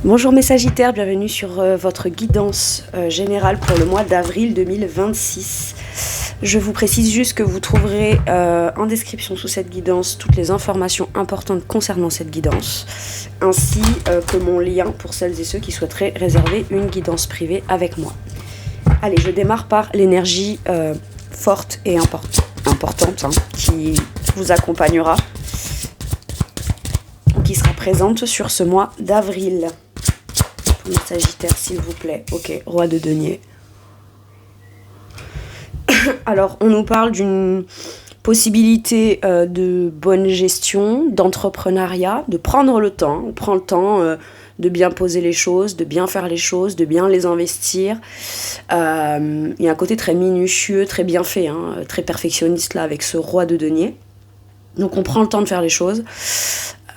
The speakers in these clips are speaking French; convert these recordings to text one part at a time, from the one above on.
Bonjour mes Sagittaires, bienvenue sur votre guidance générale pour le mois d'avril 2026. Je vous précise juste que vous trouverez en description sous cette guidance toutes les informations importantes concernant cette guidance, ainsi que mon lien pour celles et ceux qui souhaiteraient réserver une guidance privée avec moi. Allez, je démarre par l'énergie forte et importante qui vous accompagnera, qui sera présente sur ce mois d'avril. Pour les Sagittaires, s'il vous plaît. Ok, roi de denier. Alors, on nous parle d'une possibilité de bonne gestion, d'entrepreneuriat, de prendre le temps. On prend le temps de bien poser les choses, de bien faire les choses, de bien les investir. Il y a un côté très minutieux, très bien fait, très perfectionniste là avec ce roi de denier. Donc on prend le temps de faire les choses,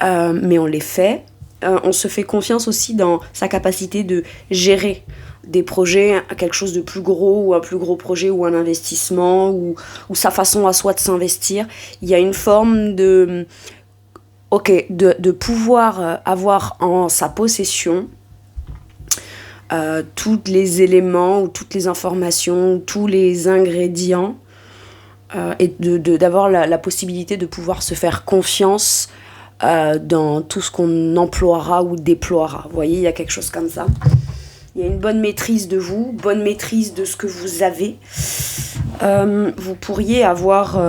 mais on les fait. On se fait confiance aussi dans sa capacité de gérer des projets, quelque chose de plus gros, ou un plus gros projet, ou un investissement, ou sa façon à soi de s'investir. Il y a une forme de pouvoir avoir en sa possession tous les éléments, ou toutes les informations, ou tous les ingrédients, et d'avoir la possibilité de pouvoir se faire confiance dans tout ce qu'on emploiera ou déploiera. Vous voyez, il y a quelque chose comme ça. Il y a une bonne maîtrise de vous, bonne maîtrise de ce que vous avez. Vous pourriez avoir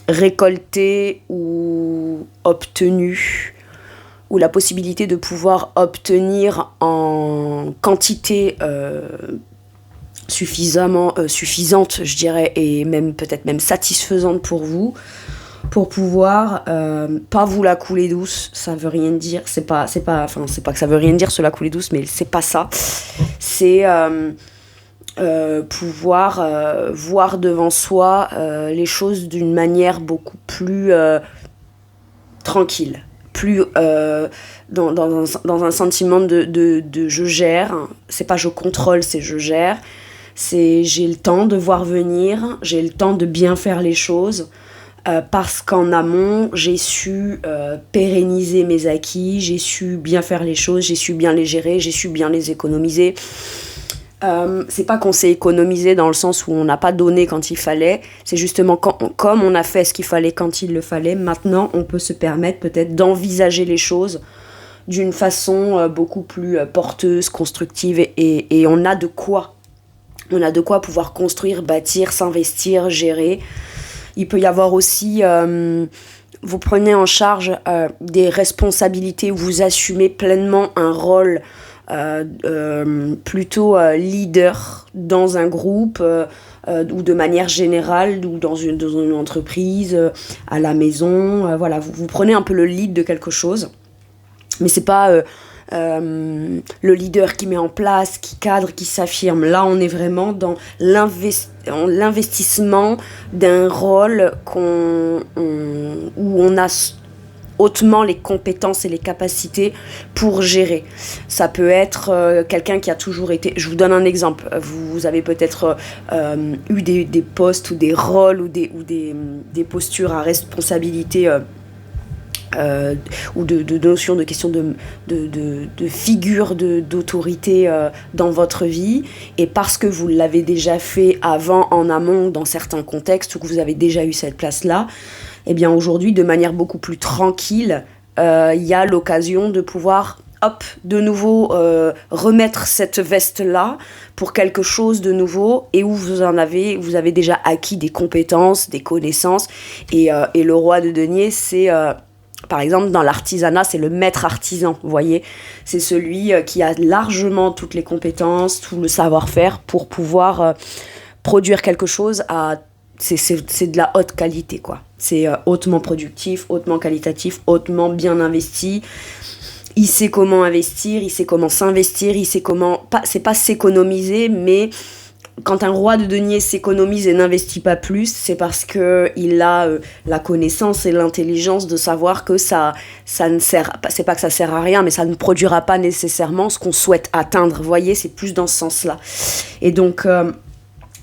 récolté ou obtenu, ou la possibilité de pouvoir obtenir en quantité suffisante, je dirais, et même peut-être même satisfaisante pour vous, pour pouvoir pas vous la couler douce. Ça veut rien dire, c'est pas que ça veut rien dire se la couler douce, mais c'est pas ça. C'est pouvoir voir devant soi les choses d'une manière beaucoup plus tranquille, plus dans un sentiment de je gère. C'est pas je contrôle, c'est je gère. C'est j'ai le temps de voir venir, j'ai le temps de bien faire les choses. Parce qu'en amont, j'ai su pérenniser mes acquis, j'ai su bien faire les choses, j'ai su bien les gérer, j'ai su bien les économiser. C'est pas qu'on s'est économisé dans le sens où on n'a pas donné quand il fallait, c'est justement comme on a fait ce qu'il fallait quand il le fallait, maintenant on peut se permettre peut-être d'envisager les choses d'une façon beaucoup plus porteuse, constructive, et on a de quoi. On a de quoi pouvoir construire, bâtir, s'investir, gérer. Il peut y avoir aussi, vous prenez en charge des responsabilités, vous assumez pleinement un rôle plutôt leader dans un groupe ou de manière générale, ou dans une entreprise, à la maison. Voilà, vous prenez un peu le lead de quelque chose, mais c'est pas le leader qui met en place, qui cadre, qui s'affirme. Là, on est vraiment dans l'investissement d'un rôle où on a hautement les compétences et les capacités pour gérer. Ça peut être quelqu'un qui a toujours été... Je vous donne un exemple. Vous avez peut-être eu des postes ou des rôles ou des postures à responsabilité ou de notion de question de figure d'autorité dans votre vie, et parce que vous l'avez déjà fait avant en amont dans certains contextes, ou que vous avez déjà eu cette place-là, et bien aujourd'hui, de manière beaucoup plus tranquille, il y a l'occasion de pouvoir de nouveau remettre cette veste-là pour quelque chose de nouveau, et où vous avez déjà acquis des compétences, des connaissances, et le roi de denier, c'est... par exemple, dans l'artisanat, c'est le maître artisan, vous voyez. C'est celui qui a largement toutes les compétences, tout le savoir-faire pour pouvoir produire quelque chose c'est de la haute qualité, quoi. C'est hautement productif, hautement qualitatif, hautement bien investi. Il sait comment investir, il sait comment s'investir, il sait comment... c'est pas s'économiser, mais... Quand un roi de denier s'économise et n'investit pas plus, c'est parce qu'il a la connaissance et l'intelligence de savoir que ça ne sert pas, c'est pas que ça sert à rien, mais ça ne produira pas nécessairement ce qu'on souhaite atteindre. Vous voyez, c'est plus dans ce sens-là. Et donc,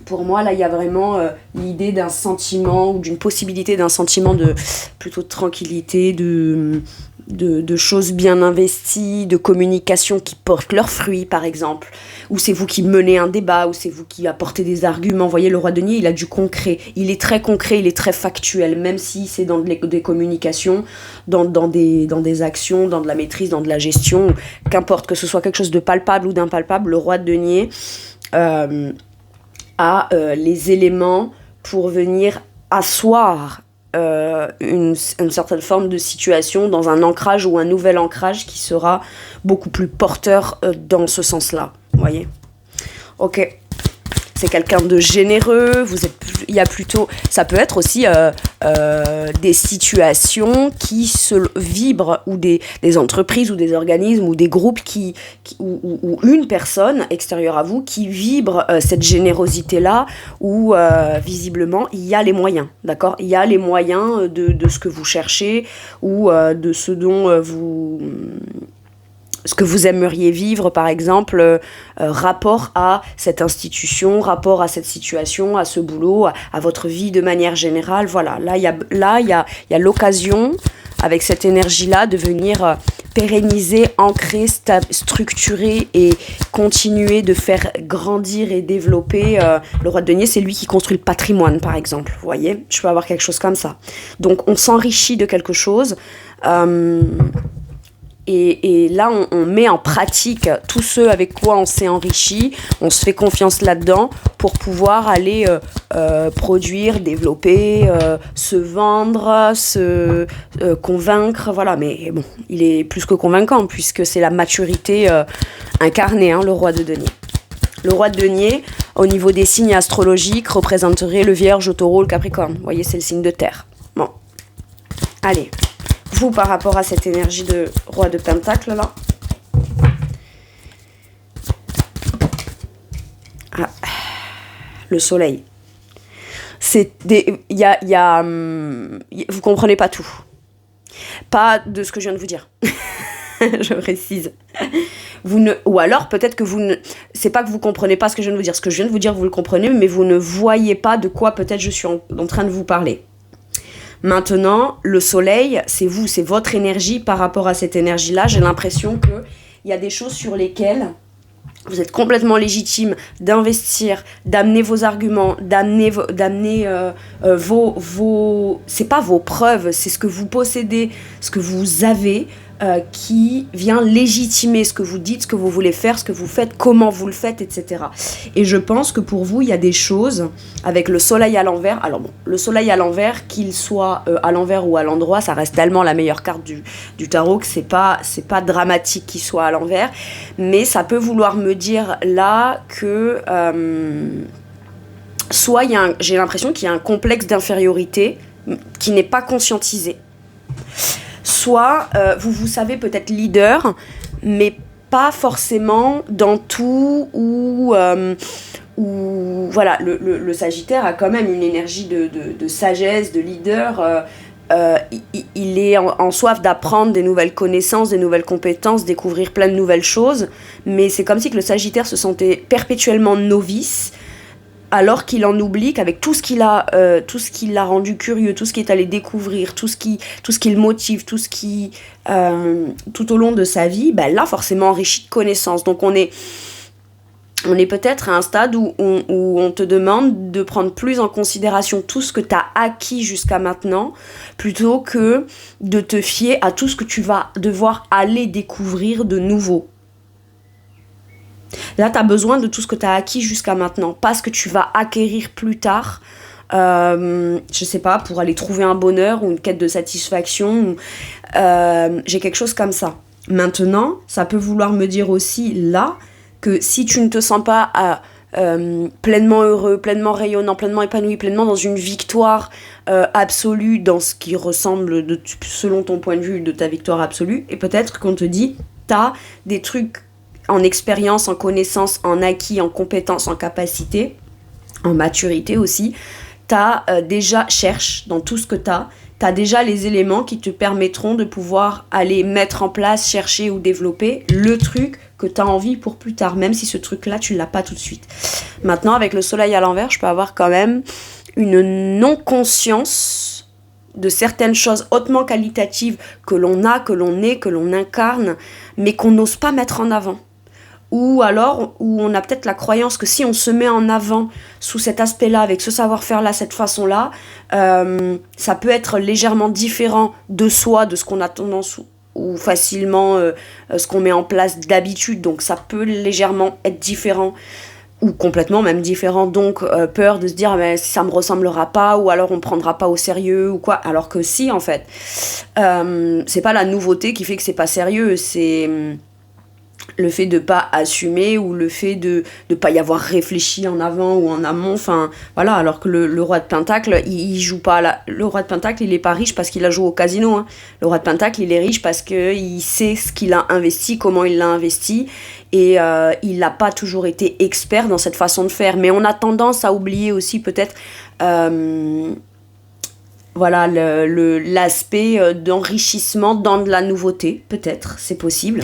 pour moi, là, il y a vraiment l'idée d'un sentiment, ou d'une possibilité d'un sentiment plutôt de tranquillité, de choses bien investies, de communication qui portent leurs fruits, par exemple, ou c'est vous qui menez un débat, ou c'est vous qui apportez des arguments. Vous voyez, le roi denier, il a du concret. Il est très concret, il est très factuel, même si c'est dans des communications, dans des actions, dans de la maîtrise, dans de la gestion, qu'importe, que ce soit quelque chose de palpable ou d'impalpable, le roi de denier a les éléments pour venir asseoir une certaine forme de situation dans un ancrage ou un nouvel ancrage qui sera beaucoup plus porteur dans ce sens-là. Vous voyez ? Ok. C'est quelqu'un de généreux, il y a plutôt, ça peut être aussi des situations qui se vibrent, ou des entreprises ou des organismes ou des groupes ou une personne extérieure à vous qui vibre cette générosité-là, où visiblement il y a les moyens, d'accord ? Il y a les moyens de ce que vous cherchez, ou de ce dont ce que vous aimeriez vivre, par exemple, rapport à cette institution, rapport à cette situation, à ce boulot, à votre vie de manière générale. Voilà, là, il y a l'occasion, avec cette énergie-là, de venir pérenniser, ancrer, structurer et continuer de faire grandir et développer. Le roi de denier, c'est lui qui construit le patrimoine, par exemple. Vous voyez ? Je peux avoir quelque chose comme ça. Donc, on s'enrichit de quelque chose. Et là, on met en pratique tout ce avec quoi on s'est enrichi, on se fait confiance là-dedans pour pouvoir aller produire, développer, se vendre, se convaincre, voilà. Mais bon, il est plus que convaincant puisque c'est la maturité incarnée, le roi de denier. Le roi de denier, au niveau des signes astrologiques, représenterait le Vierge, le Taureau, le Capricorne. Vous voyez, c'est le signe de terre. Bon, allez. Vous, par rapport à cette énergie de roi de pentacle, là. Ah, le soleil. Vous comprenez pas tout. Pas de ce que je viens de vous dire. Je précise. Ou alors, peut-être que vous ne... C'est pas que vous comprenez pas ce que je viens de vous dire. Ce que je viens de vous dire, vous le comprenez, mais vous ne voyez pas de quoi peut-être je suis en train de vous parler. Maintenant, le soleil, c'est vous, c'est votre énergie par rapport à cette énergie-là. J'ai l'impression qu'il y a des choses sur lesquelles vous êtes complètement légitime d'investir, d'amener vos arguments, d'amener vos... C'est pas vos preuves, c'est ce que vous possédez, ce que vous avez, qui vient légitimer ce que vous dites, ce que vous voulez faire, ce que vous faites, comment vous le faites, etc. Et je pense que pour vous, il y a des choses avec le soleil à l'envers. Alors bon, le soleil à l'envers, qu'il soit à l'envers ou à l'endroit, ça reste tellement la meilleure carte du tarot que c'est pas dramatique qu'il soit à l'envers. Mais ça peut vouloir me dire là que soit j'ai l'impression qu'il y a un complexe d'infériorité qui n'est pas conscientisé. Soit vous savez peut-être leader, mais pas forcément dans tout, ou voilà, le Sagittaire a quand même une énergie de sagesse, de leader. Il est en soif d'apprendre des nouvelles connaissances, des nouvelles compétences, découvrir plein de nouvelles choses, mais c'est comme si que le Sagittaire se sentait perpétuellement novice, alors qu'il en oublie qu'avec tout ce qu'il l'a rendu curieux, tout ce qu'il est allé découvrir, tout ce qui le motive, tout au long de sa vie, là forcément enrichi de connaissances. Donc on est peut-être à un stade où on te demande de prendre plus en considération tout ce que tu as acquis jusqu'à maintenant, plutôt que de te fier à tout ce que tu vas devoir aller découvrir de nouveau. Là, tu as besoin de tout ce que tu as acquis jusqu'à maintenant, pas ce que tu vas acquérir plus tard, je sais pas, pour aller trouver un bonheur ou une quête de satisfaction. J'ai quelque chose comme ça. Maintenant, ça peut vouloir me dire aussi, là, que si tu ne te sens pas pleinement heureux, pleinement rayonnant, pleinement épanoui, pleinement dans une victoire absolue, dans ce qui ressemble, selon ton point de vue, de ta victoire absolue, et peut-être qu'on te dit, t'as des trucs en expérience, en connaissance, en acquis, en compétences, en capacité, en maturité aussi, cherche dans tout ce que t'as déjà les éléments qui te permettront de pouvoir aller mettre en place, chercher ou développer le truc que t'as envie pour plus tard, même si ce truc-là, tu l'as pas tout de suite. Maintenant, avec le soleil à l'envers, je peux avoir quand même une non-conscience de certaines choses hautement qualitatives que l'on a, que l'on est, que l'on incarne, mais qu'on n'ose pas mettre en avant. Ou alors, où on a peut-être la croyance que si on se met en avant sous cet aspect-là, avec ce savoir-faire-là, cette façon-là, ça peut être légèrement différent de soi, de ce qu'on a tendance ou facilement ce qu'on met en place d'habitude. Donc ça peut légèrement être différent ou complètement même différent. Donc peur de se dire mais ça me ressemblera pas, ou alors on prendra pas au sérieux ou quoi. Alors que si, en fait, c'est pas la nouveauté qui fait que c'est pas sérieux, c'est le fait de pas assumer, ou le fait de pas y avoir réfléchi en avant ou en amont, enfin voilà. Alors que le roi de Pentacle, il joue pas le roi de Pentacle, il est pas riche parce qu'il a joué au casino, hein. Le roi de Pentacle, il est riche parce que il sait ce qu'il a investi, comment il l'a investi, et il n'a pas toujours été expert dans cette façon de faire. Mais on a tendance à oublier aussi peut-être voilà, l'aspect d'enrichissement dans de la nouveauté, peut-être, c'est possible.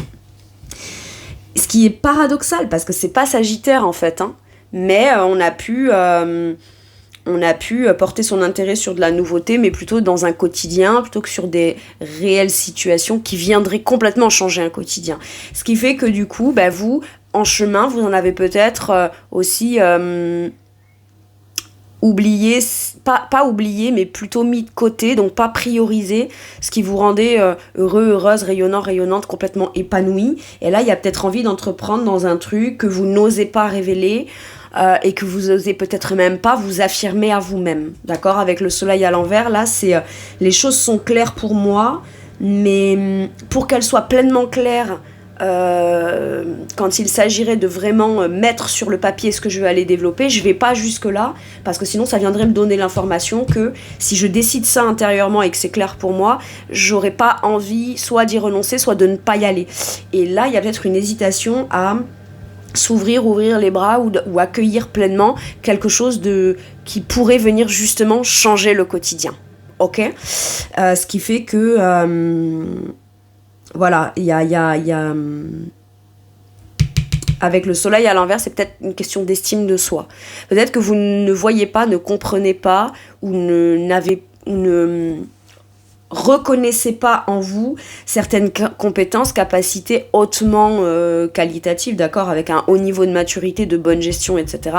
Ce qui est paradoxal, parce que c'est pas Sagittaire en fait, hein, mais on a pu porter son intérêt sur de la nouveauté, mais plutôt dans un quotidien, plutôt que sur des réelles situations qui viendraient complètement changer un quotidien. Ce qui fait que du coup, vous, en chemin, vous en avez peut-être aussi oublié, pas oublié, mais plutôt mis de côté, donc pas priorisé, ce qui vous rendait heureux, heureuse, rayonnant, rayonnante, complètement épanoui. Et là, il y a peut-être envie d'entreprendre dans un truc que vous n'osez pas révéler, et que vous osez peut-être même pas vous affirmer à vous-même. D'accord ? Avec le soleil à l'envers, là, c'est les choses sont claires pour moi, mais pour qu'elles soient pleinement claires, quand il s'agirait de vraiment mettre sur le papier ce que je veux aller développer, je vais pas jusque là, parce que sinon ça viendrait me donner l'information que si je décide ça intérieurement et que c'est clair pour moi, j'aurais pas envie soit d'y renoncer, soit de ne pas y aller. Et là il y a peut-être une hésitation à s'ouvrir, ouvrir les bras, ou accueillir pleinement quelque chose qui pourrait venir justement changer le quotidien. Ok ? Ce qui fait que voilà, il y a avec le soleil à l'envers, c'est peut-être une question d'estime de soi. Peut-être que vous ne voyez pas, ne comprenez pas, ou ne reconnaissez pas en vous certaines compétences, capacités hautement qualitatives, d'accord, avec un haut niveau de maturité, de bonne gestion, etc.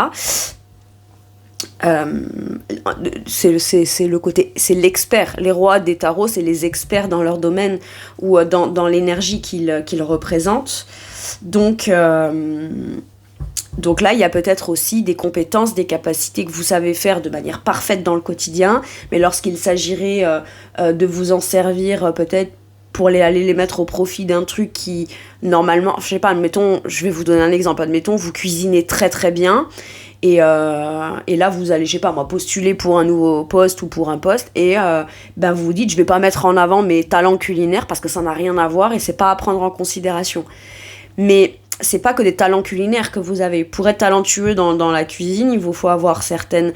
C'est le côté, c'est l'expert. Les rois des tarots, c'est les experts dans leur domaine, ou dans l'énergie qu'ils représentent. Donc là, il y a peut-être aussi des compétences, des capacités que vous savez faire de manière parfaite dans le quotidien, mais lorsqu'il s'agirait de vous en servir peut-être pour aller les mettre au profit d'un truc qui, normalement, je sais pas, admettons, je vais vous donner un exemple, admettons, vous cuisinez très très bien, et là vous allez, je sais pas moi, postuler pour un nouveau poste ou pour un poste, et vous vous dites, je vais pas mettre en avant mes talents culinaires parce que ça n'a rien à voir et c'est pas à prendre en considération. Mais c'est pas que des talents culinaires que vous avez. Pour être talentueux dans la cuisine, il vous faut avoir certaines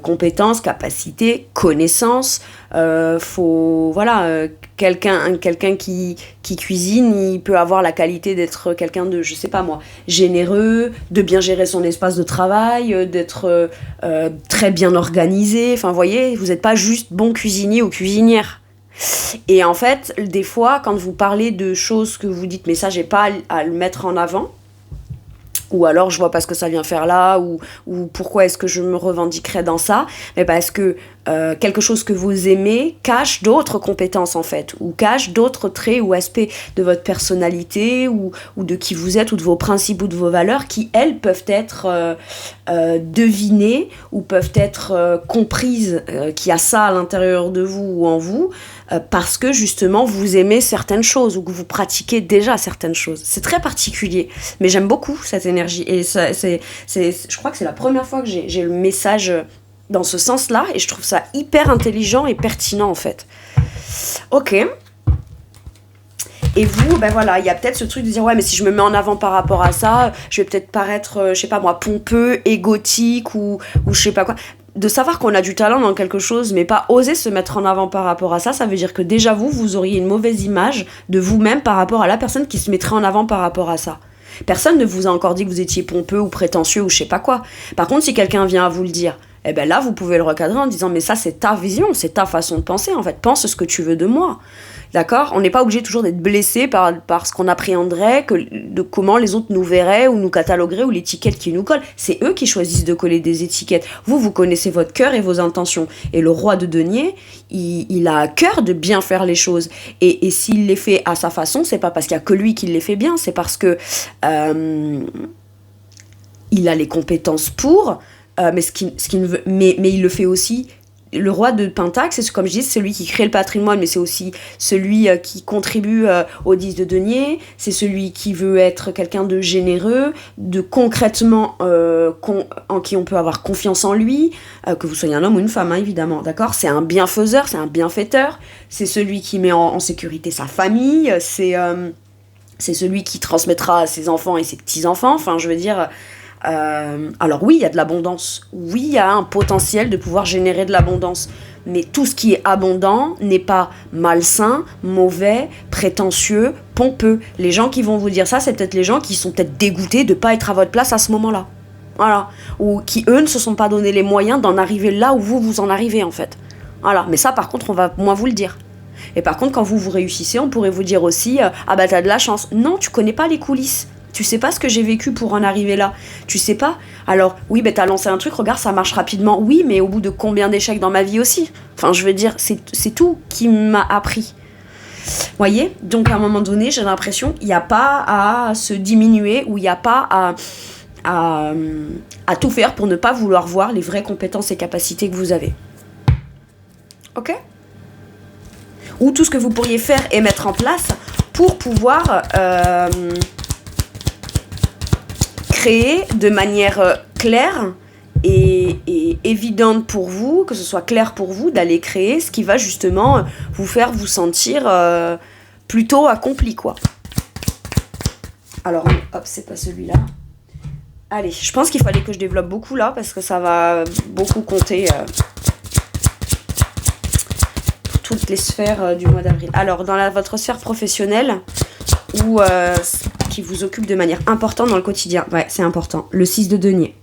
compétences, capacités, connaissances. Quelqu'un qui cuisine, il peut avoir la qualité d'être quelqu'un de, je sais pas moi, généreux, de bien gérer son espace de travail, d'être très bien organisé. Enfin, vous voyez, vous n'êtes pas juste bon cuisinier ou cuisinière. Et en fait, des fois, quand vous parlez de choses que vous dites, mais ça, j'ai pas à le mettre en avant, ou alors je vois pas ce que ça vient faire là, ou pourquoi est-ce que je me revendiquerais dans ça, mais parce que quelque chose que vous aimez cache d'autres compétences en fait, ou cache d'autres traits ou aspects de votre personnalité, ou de qui vous êtes, ou de vos principes ou de vos valeurs, qui elles peuvent être devinées, ou peuvent être comprises, qu'il y a ça à l'intérieur de vous ou en vous, parce que justement vous aimez certaines choses, ou que vous pratiquez déjà certaines choses. C'est très particulier, mais j'aime beaucoup cette énergie, et ça, je crois que c'est la première fois que j'ai le message dans ce sens-là, et je trouve ça hyper intelligent et pertinent en fait. Ok. Et vous, voilà, il y a peut-être ce truc de dire, ouais, mais si je me mets en avant par rapport à ça, je vais peut-être paraître, je sais pas moi, pompeux, égotique, ou je sais pas quoi. De savoir qu'on a du talent dans quelque chose, mais pas oser se mettre en avant par rapport à ça, ça veut dire que déjà vous auriez une mauvaise image de vous-même par rapport à la personne qui se mettrait en avant par rapport à ça. Personne ne vous a encore dit que vous étiez pompeux ou prétentieux ou je sais pas quoi. Par contre, si quelqu'un vient à vous le dire, Et bien là, vous pouvez le recadrer en disant, mais ça, c'est ta vision, c'est ta façon de penser, en fait. Pense ce que tu veux de moi. D'accord ? On n'est pas obligé toujours d'être blessé par ce qu'on appréhenderait, de comment les autres nous verraient ou nous catalogueraient ou l'étiquette qui nous colle. C'est eux qui choisissent de coller des étiquettes. Vous connaissez votre cœur et vos intentions. Et le roi de denier, il a à cœur de bien faire les choses. Et s'il les fait à sa façon, c'est pas parce qu'il y a que lui qui les fait bien, c'est parce que il a les compétences pour, mais il le fait aussi. Le roi de Pentacle, c'est comme je dis, c'est celui qui crée le patrimoine, mais c'est aussi celui qui contribue au 10 de denier, c'est celui qui veut être quelqu'un de généreux, de concrètement en qui on peut avoir confiance en lui, que vous soyez un homme ou une femme, hein, évidemment, d'accord ? C'est un bienfaiseur, c'est un bienfaiteur, c'est celui qui met en sécurité sa famille, c'est celui qui transmettra à ses enfants et ses petits-enfants, enfin, je veux dire... alors oui, il y a de l'abondance. Oui, il y a un potentiel de pouvoir générer de l'abondance. Mais tout ce qui est abondant n'est pas malsain, mauvais, prétentieux, pompeux. Les gens qui vont vous dire ça, c'est peut-être les gens qui sont peut-être dégoûtés de ne pas être à votre place à ce moment-là. Voilà. Ou qui, eux, ne se sont pas donné les moyens d'en arriver là où vous en arrivez, en fait. Voilà. Mais ça, par contre, on va moins vous le dire. Et par contre, quand vous réussissez, on pourrait vous dire aussi ah bah t'as de la chance. Non, tu connais pas les coulisses. Tu sais pas ce que j'ai vécu pour en arriver là. Tu sais pas. Alors, oui, ben t'as lancé un truc, regarde, ça marche rapidement. Oui, mais au bout de combien d'échecs dans ma vie aussi ? Enfin, je veux dire, c'est tout qui m'a appris. Voyez ? Donc, à un moment donné, j'ai l'impression qu'il n'y a pas à se diminuer ou il n'y a pas à tout faire pour ne pas vouloir voir les vraies compétences et capacités que vous avez. Ok ? Ou tout ce que vous pourriez faire et mettre en place pour pouvoir... créer de manière claire et évidente pour vous, que ce soit clair pour vous, d'aller créer ce qui va justement vous faire vous sentir plutôt accompli, quoi. Alors, hop, c'est pas celui-là. Allez, je pense qu'il fallait que je développe beaucoup là, parce que ça va beaucoup compter pour toutes les sphères du mois d'avril. Alors, dans votre sphère professionnelle, ou qui vous occupe de manière importante dans le quotidien. Ouais, c'est important. Le 6 de denier.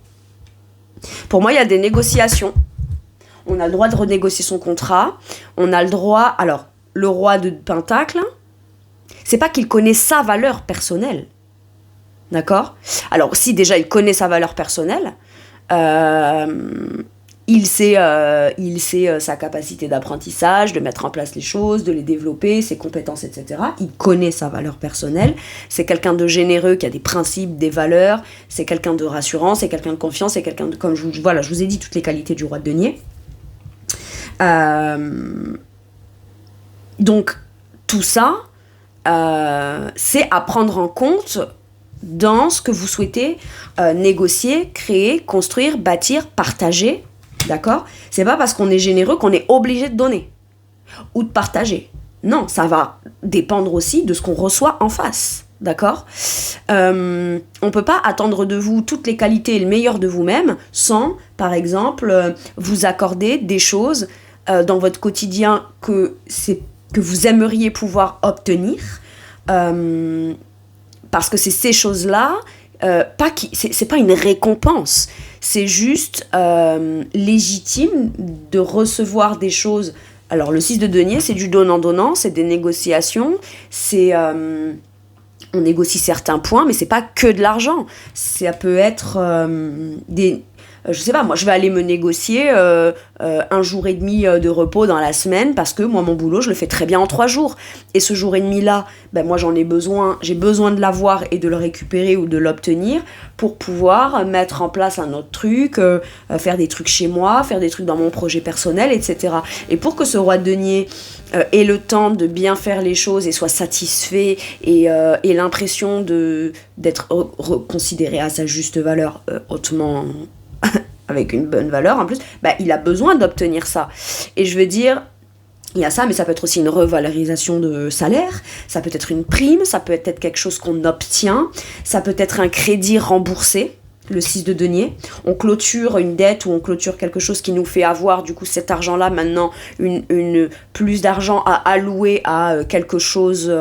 Pour moi, il y a des négociations. On a le droit de renégocier son contrat. On a le droit... Alors, le roi de Pentacle, c'est pas qu'il connaît sa valeur personnelle. D'accord ? Alors, si déjà il connaît sa valeur personnelle, il sait sa capacité d'apprentissage, de mettre en place les choses, de les développer, ses compétences, etc. Il connaît sa valeur personnelle. C'est quelqu'un de généreux qui a des principes, des valeurs. C'est quelqu'un de rassurant, c'est quelqu'un de confiance, c'est quelqu'un de... Comme je vous ai dit toutes les qualités du roi de denier. Donc, tout ça, c'est à prendre en compte dans ce que vous souhaitez négocier, créer, construire, bâtir, partager. D'accord ? C'est pas parce qu'on est généreux qu'on est obligé de donner ou de partager. Non, ça va dépendre aussi de ce qu'on reçoit en face. D'accord ? On peut pas attendre de vous toutes les qualités et le meilleur de vous-même sans, par exemple, vous accorder des choses dans votre quotidien que vous aimeriez pouvoir obtenir. Parce que c'est ces choses-là, c'est pas une récompense. C'est juste légitime de recevoir des choses. Alors, le 6 de denier, c'est du donnant-donnant, c'est des négociations, on négocie certains points, mais c'est pas que de l'argent. Ça peut être je sais pas, moi je vais aller me négocier un jour et demi de repos dans la semaine parce que moi mon boulot je le fais très bien en 3 jours. Et ce jour et demi là, moi j'ai besoin de l'avoir et de le récupérer ou de l'obtenir pour pouvoir mettre en place un autre truc, faire des trucs chez moi, faire des trucs dans mon projet personnel, etc. Et pour que ce roi de denier ait le temps de bien faire les choses et soit satisfait et l'impression d'être considéré à sa juste valeur hautement... avec une bonne valeur en plus, il a besoin d'obtenir ça. Et je veux dire, il y a ça, mais ça peut être aussi une revalorisation de salaire, ça peut être une prime, ça peut être quelque chose qu'on obtient, ça peut être un crédit remboursé, le 6 de denier. On clôture une dette ou on clôture quelque chose qui nous fait avoir, du coup, cet argent-là, maintenant, une plus d'argent à allouer à quelque chose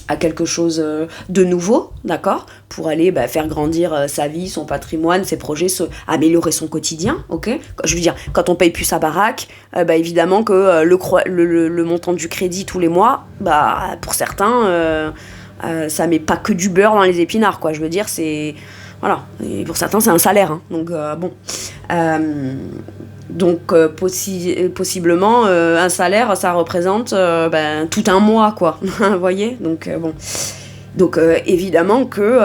à quelque chose de nouveau, d'accord, pour aller faire grandir sa vie, son patrimoine, ses projets, améliorer son quotidien, ok. Je veux dire, quand on paye plus sa baraque, évidemment que le montant du crédit tous les mois, pour certains, ça met pas que du beurre dans les épinards, quoi. Je veux dire, c'est... Voilà, et pour certains, c'est un salaire, hein. Donc, bon... possiblement un salaire ça représente tout un mois, quoi. Vous voyez, donc bon, donc évidemment que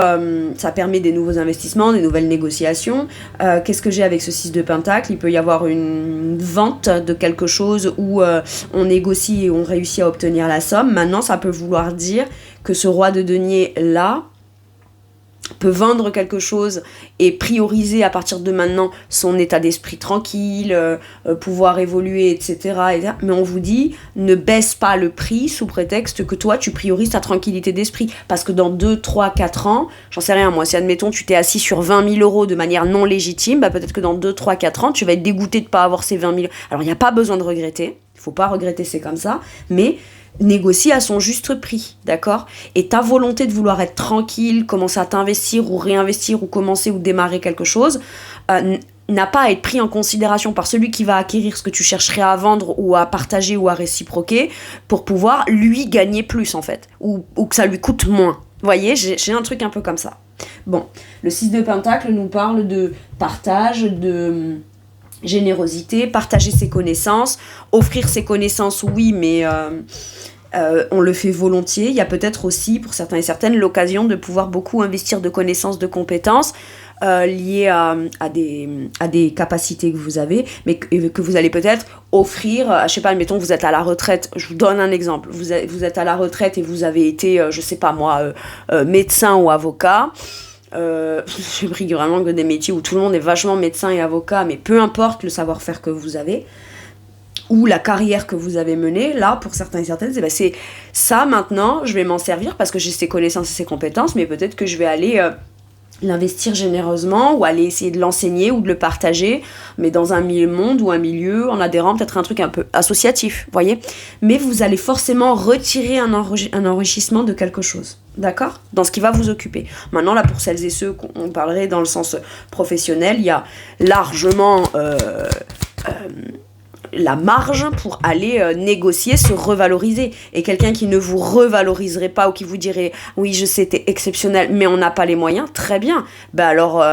ça permet des nouveaux investissements, des nouvelles négociations. Qu'est-ce que j'ai avec ce 6 de Pentacle? Il peut y avoir une vente de quelque chose où on négocie et on réussit à obtenir la somme. Maintenant, ça peut vouloir dire que ce roi de denier là peut vendre quelque chose et prioriser à partir de maintenant son état d'esprit tranquille, pouvoir évoluer, etc. Mais on vous dit, ne baisse pas le prix sous prétexte que toi, tu priorises ta tranquillité d'esprit. Parce que dans 2, 3, 4 ans, j'en sais rien, moi, si admettons, tu t'es assis sur 20 000 euros de manière non légitime, peut-être que dans 2, 3, 4 ans, tu vas être dégoûté de ne pas avoir ces 20 000. Alors, il n'y a pas besoin de regretter. Il ne faut pas regretter, c'est comme ça. Mais... négocie à son juste prix, d'accord? Et ta volonté de vouloir être tranquille, commencer à t'investir ou réinvestir ou commencer ou démarrer quelque chose, n'a pas à être pris en considération par celui qui va acquérir ce que tu chercherais à vendre ou à partager ou à réciproquer pour pouvoir lui gagner plus en fait, ou que ça lui coûte moins. Vous voyez, j'ai un truc un peu comme ça. Bon, le 6 de Pentacle nous parle de partage, de... générosité, partager ses connaissances, offrir ses connaissances, oui, mais on le fait volontiers. Il y a peut-être aussi, pour certains et certaines, l'occasion de pouvoir beaucoup investir de connaissances, de compétences liées à des capacités que vous avez, mais que vous allez peut-être offrir, je sais pas, admettons, vous êtes à la retraite, je vous donne un exemple, vous êtes à la retraite et vous avez été, je sais pas moi, médecin ou avocat. J'ai pris vraiment que des métiers où tout le monde est vachement médecin et avocat, mais peu importe le savoir-faire que vous avez ou la carrière que vous avez menée, là pour certains et certaines, c'est ça maintenant, je vais m'en servir parce que j'ai ces connaissances et ces compétences, mais peut-être que je vais aller l'investir généreusement ou aller essayer de l'enseigner ou de le partager, mais dans un monde ou un milieu en adhérant peut-être un truc un peu associatif, voyez. Mais vous allez forcément retirer un enrichissement de quelque chose, d'accord, dans ce qui va vous occuper. Maintenant là, pour celles et ceux qu'on parlerait dans le sens professionnel, il y a largement la marge pour aller négocier, se revaloriser. Et quelqu'un qui ne vous revaloriserait pas ou qui vous dirait « oui, je sais, t'es exceptionnel, mais on n'a pas les moyens », très bien. Alors,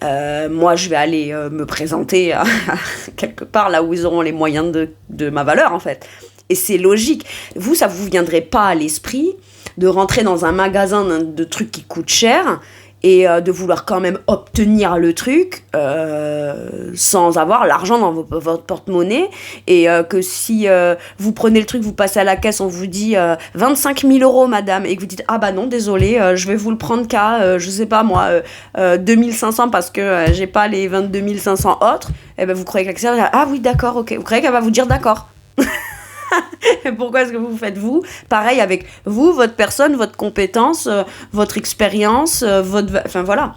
moi, je vais aller me présenter à quelque part là où ils auront les moyens de ma valeur, en fait. Et c'est logique. Vous, ça vous viendrait pas à l'esprit de rentrer dans un magasin de trucs qui coûtent cher et de vouloir quand même obtenir le truc sans avoir l'argent dans votre porte-monnaie, et que si vous prenez le truc, vous passez à la caisse, on vous dit 25 000 euros madame, et que vous dites ah bah non désolé, je vais vous le prendre qu'à je sais pas moi 2500 parce que j'ai pas les 22 500 autres, et ben vous croyez que la caissière va dire ah oui d'accord, ok, vous croyez qu'elle va vous dire d'accord. Pourquoi est-ce que vous faites vous? Pareil avec vous, votre personne, votre compétence, votre expérience, enfin voilà.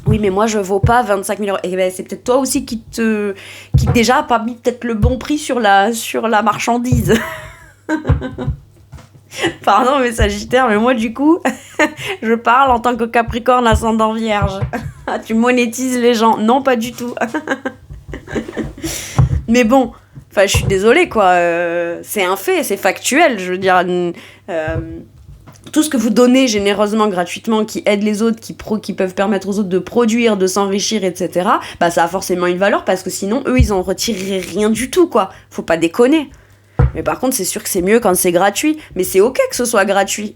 Oui, mais moi je vaux pas 25 000 euros. Et ben c'est peut-être toi aussi qui déjà a pas mis peut-être le bon prix sur la marchandise. Pardon mes Sagittaires, mais moi du coup, je parle en tant que Capricorne ascendant Vierge. Tu monétises les gens? Non, pas du tout. Mais bon. Enfin, je suis désolée, quoi. C'est un fait, c'est factuel. Je veux dire, tout ce que vous donnez généreusement, gratuitement, qui aide les autres, qui peuvent permettre aux autres de produire, de s'enrichir, etc., ça a forcément une valeur parce que sinon, eux, ils en retireraient rien du tout, quoi. Faut pas déconner. Mais par contre, c'est sûr que c'est mieux quand c'est gratuit. Mais c'est ok que ce soit gratuit.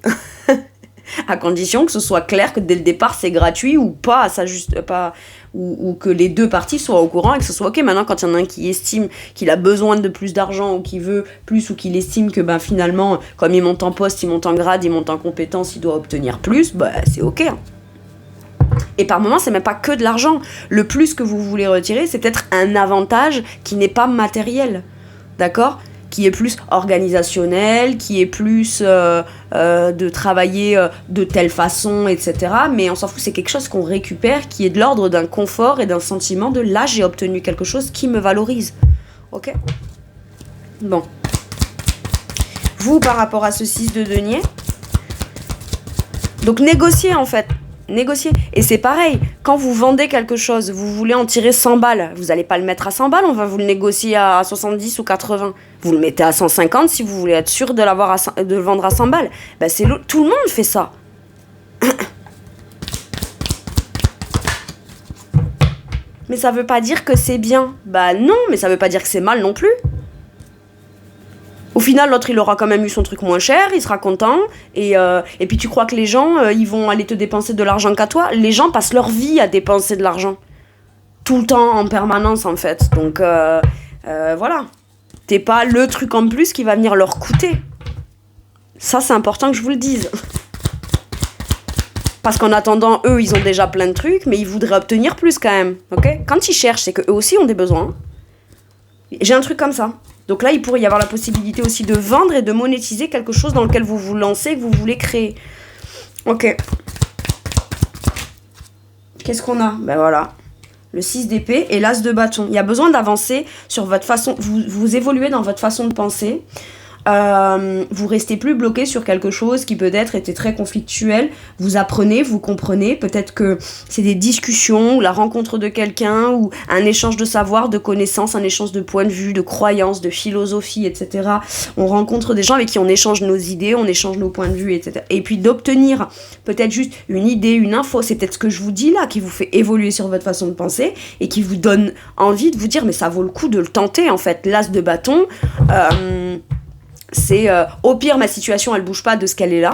À condition que ce soit clair que dès le départ, c'est gratuit ou pas, ça juste pas... Ou que les deux parties soient au courant et que ce soit ok. Maintenant, quand il y en a un qui estime qu'il a besoin de plus d'argent ou qui veut plus, ou qu'il estime que finalement, comme il monte en poste, il monte en grade, il monte en compétence, il doit obtenir plus, c'est ok. Et par moments, c'est même pas que de l'argent. Le plus que vous voulez retirer, c'est peut-être un avantage qui n'est pas matériel. D'accord ? Qui est plus organisationnel, qui est plus de travailler de telle façon, etc. Mais on s'en fout, c'est quelque chose qu'on récupère, qui est de l'ordre d'un confort et d'un sentiment de là, j'ai obtenu quelque chose qui me valorise. Ok ? Bon. Vous, par rapport à ce 6 de denier, Donc négociez en fait. Négocier. Et c'est pareil, quand vous vendez quelque chose, vous voulez en tirer 100 balles, vous n'allez pas le mettre à 100 balles, on va vous le négocier à 70 ou 80. Vous le mettez à 150 si vous voulez être sûr de de le vendre à 100 balles. Ben tout le monde fait ça. Mais ça veut pas dire que c'est bien. Bah non, mais ça veut pas dire que c'est mal non plus. Au final, l'autre, il aura quand même eu son truc moins cher, il sera content. Et puis tu crois que les gens, ils vont aller te dépenser de l'argent qu'à toi? Les gens passent leur vie à dépenser de l'argent. Tout le temps, en permanence, en fait. Donc, voilà. T'es pas le truc en plus qui va venir leur coûter. Ça, c'est important que je vous le dise. Parce qu'en attendant, eux, ils ont déjà plein de trucs, mais ils voudraient obtenir plus quand même. Ok? Quand ils cherchent, c'est qu'eux aussi ont des besoins. J'ai un truc comme ça. Donc là, il pourrait y avoir la possibilité aussi de vendre et de monétiser quelque chose dans lequel vous vous lancez, que vous voulez créer. Ok. Qu'est-ce qu'on a? Ben voilà. Le 6 d'épée et l'as de bâton. Il y a besoin d'avancer sur votre façon... Vous évoluez dans votre façon de penser. Vous restez plus bloqué sur quelque chose qui peut-être était très conflictuel. Vous apprenez, vous comprenez. Peut-être que c'est des discussions ou la rencontre de quelqu'un ou un échange de savoir, de connaissances, un échange de points de vue, de croyances, de philosophie, etc. On rencontre des gens avec qui on échange nos idées, on échange nos points de vue, etc. Et puis d'obtenir peut-être juste une idée, une info. C'est peut-être ce que je vous dis là qui vous fait évoluer sur votre façon de penser et qui vous donne envie de vous dire mais ça vaut le coup de le tenter en fait. L'as de bâton... c'est au pire ma situation elle bouge pas de ce qu'elle est là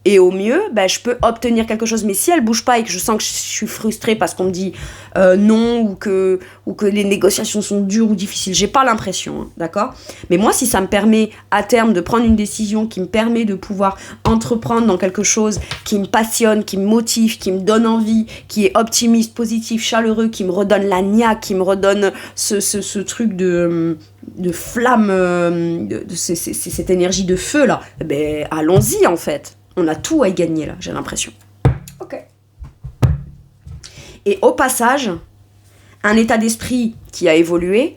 et au mieux je peux obtenir quelque chose, mais si elle bouge pas et que je sens que je suis frustrée parce qu'on me dit non ou que les négociations sont dures ou difficiles, j'ai pas l'impression, d'accord, mais moi si ça me permet à terme de prendre une décision qui me permet de pouvoir entreprendre dans quelque chose qui me passionne, qui me motive, qui me donne envie, qui est optimiste, positif, chaleureux, qui me redonne la niaque, qui me redonne ce truc de flamme, cette énergie de feu là, allons-y en fait. On a tout à y gagner là, j'ai l'impression. Ok. Et au passage, un état d'esprit qui a évolué,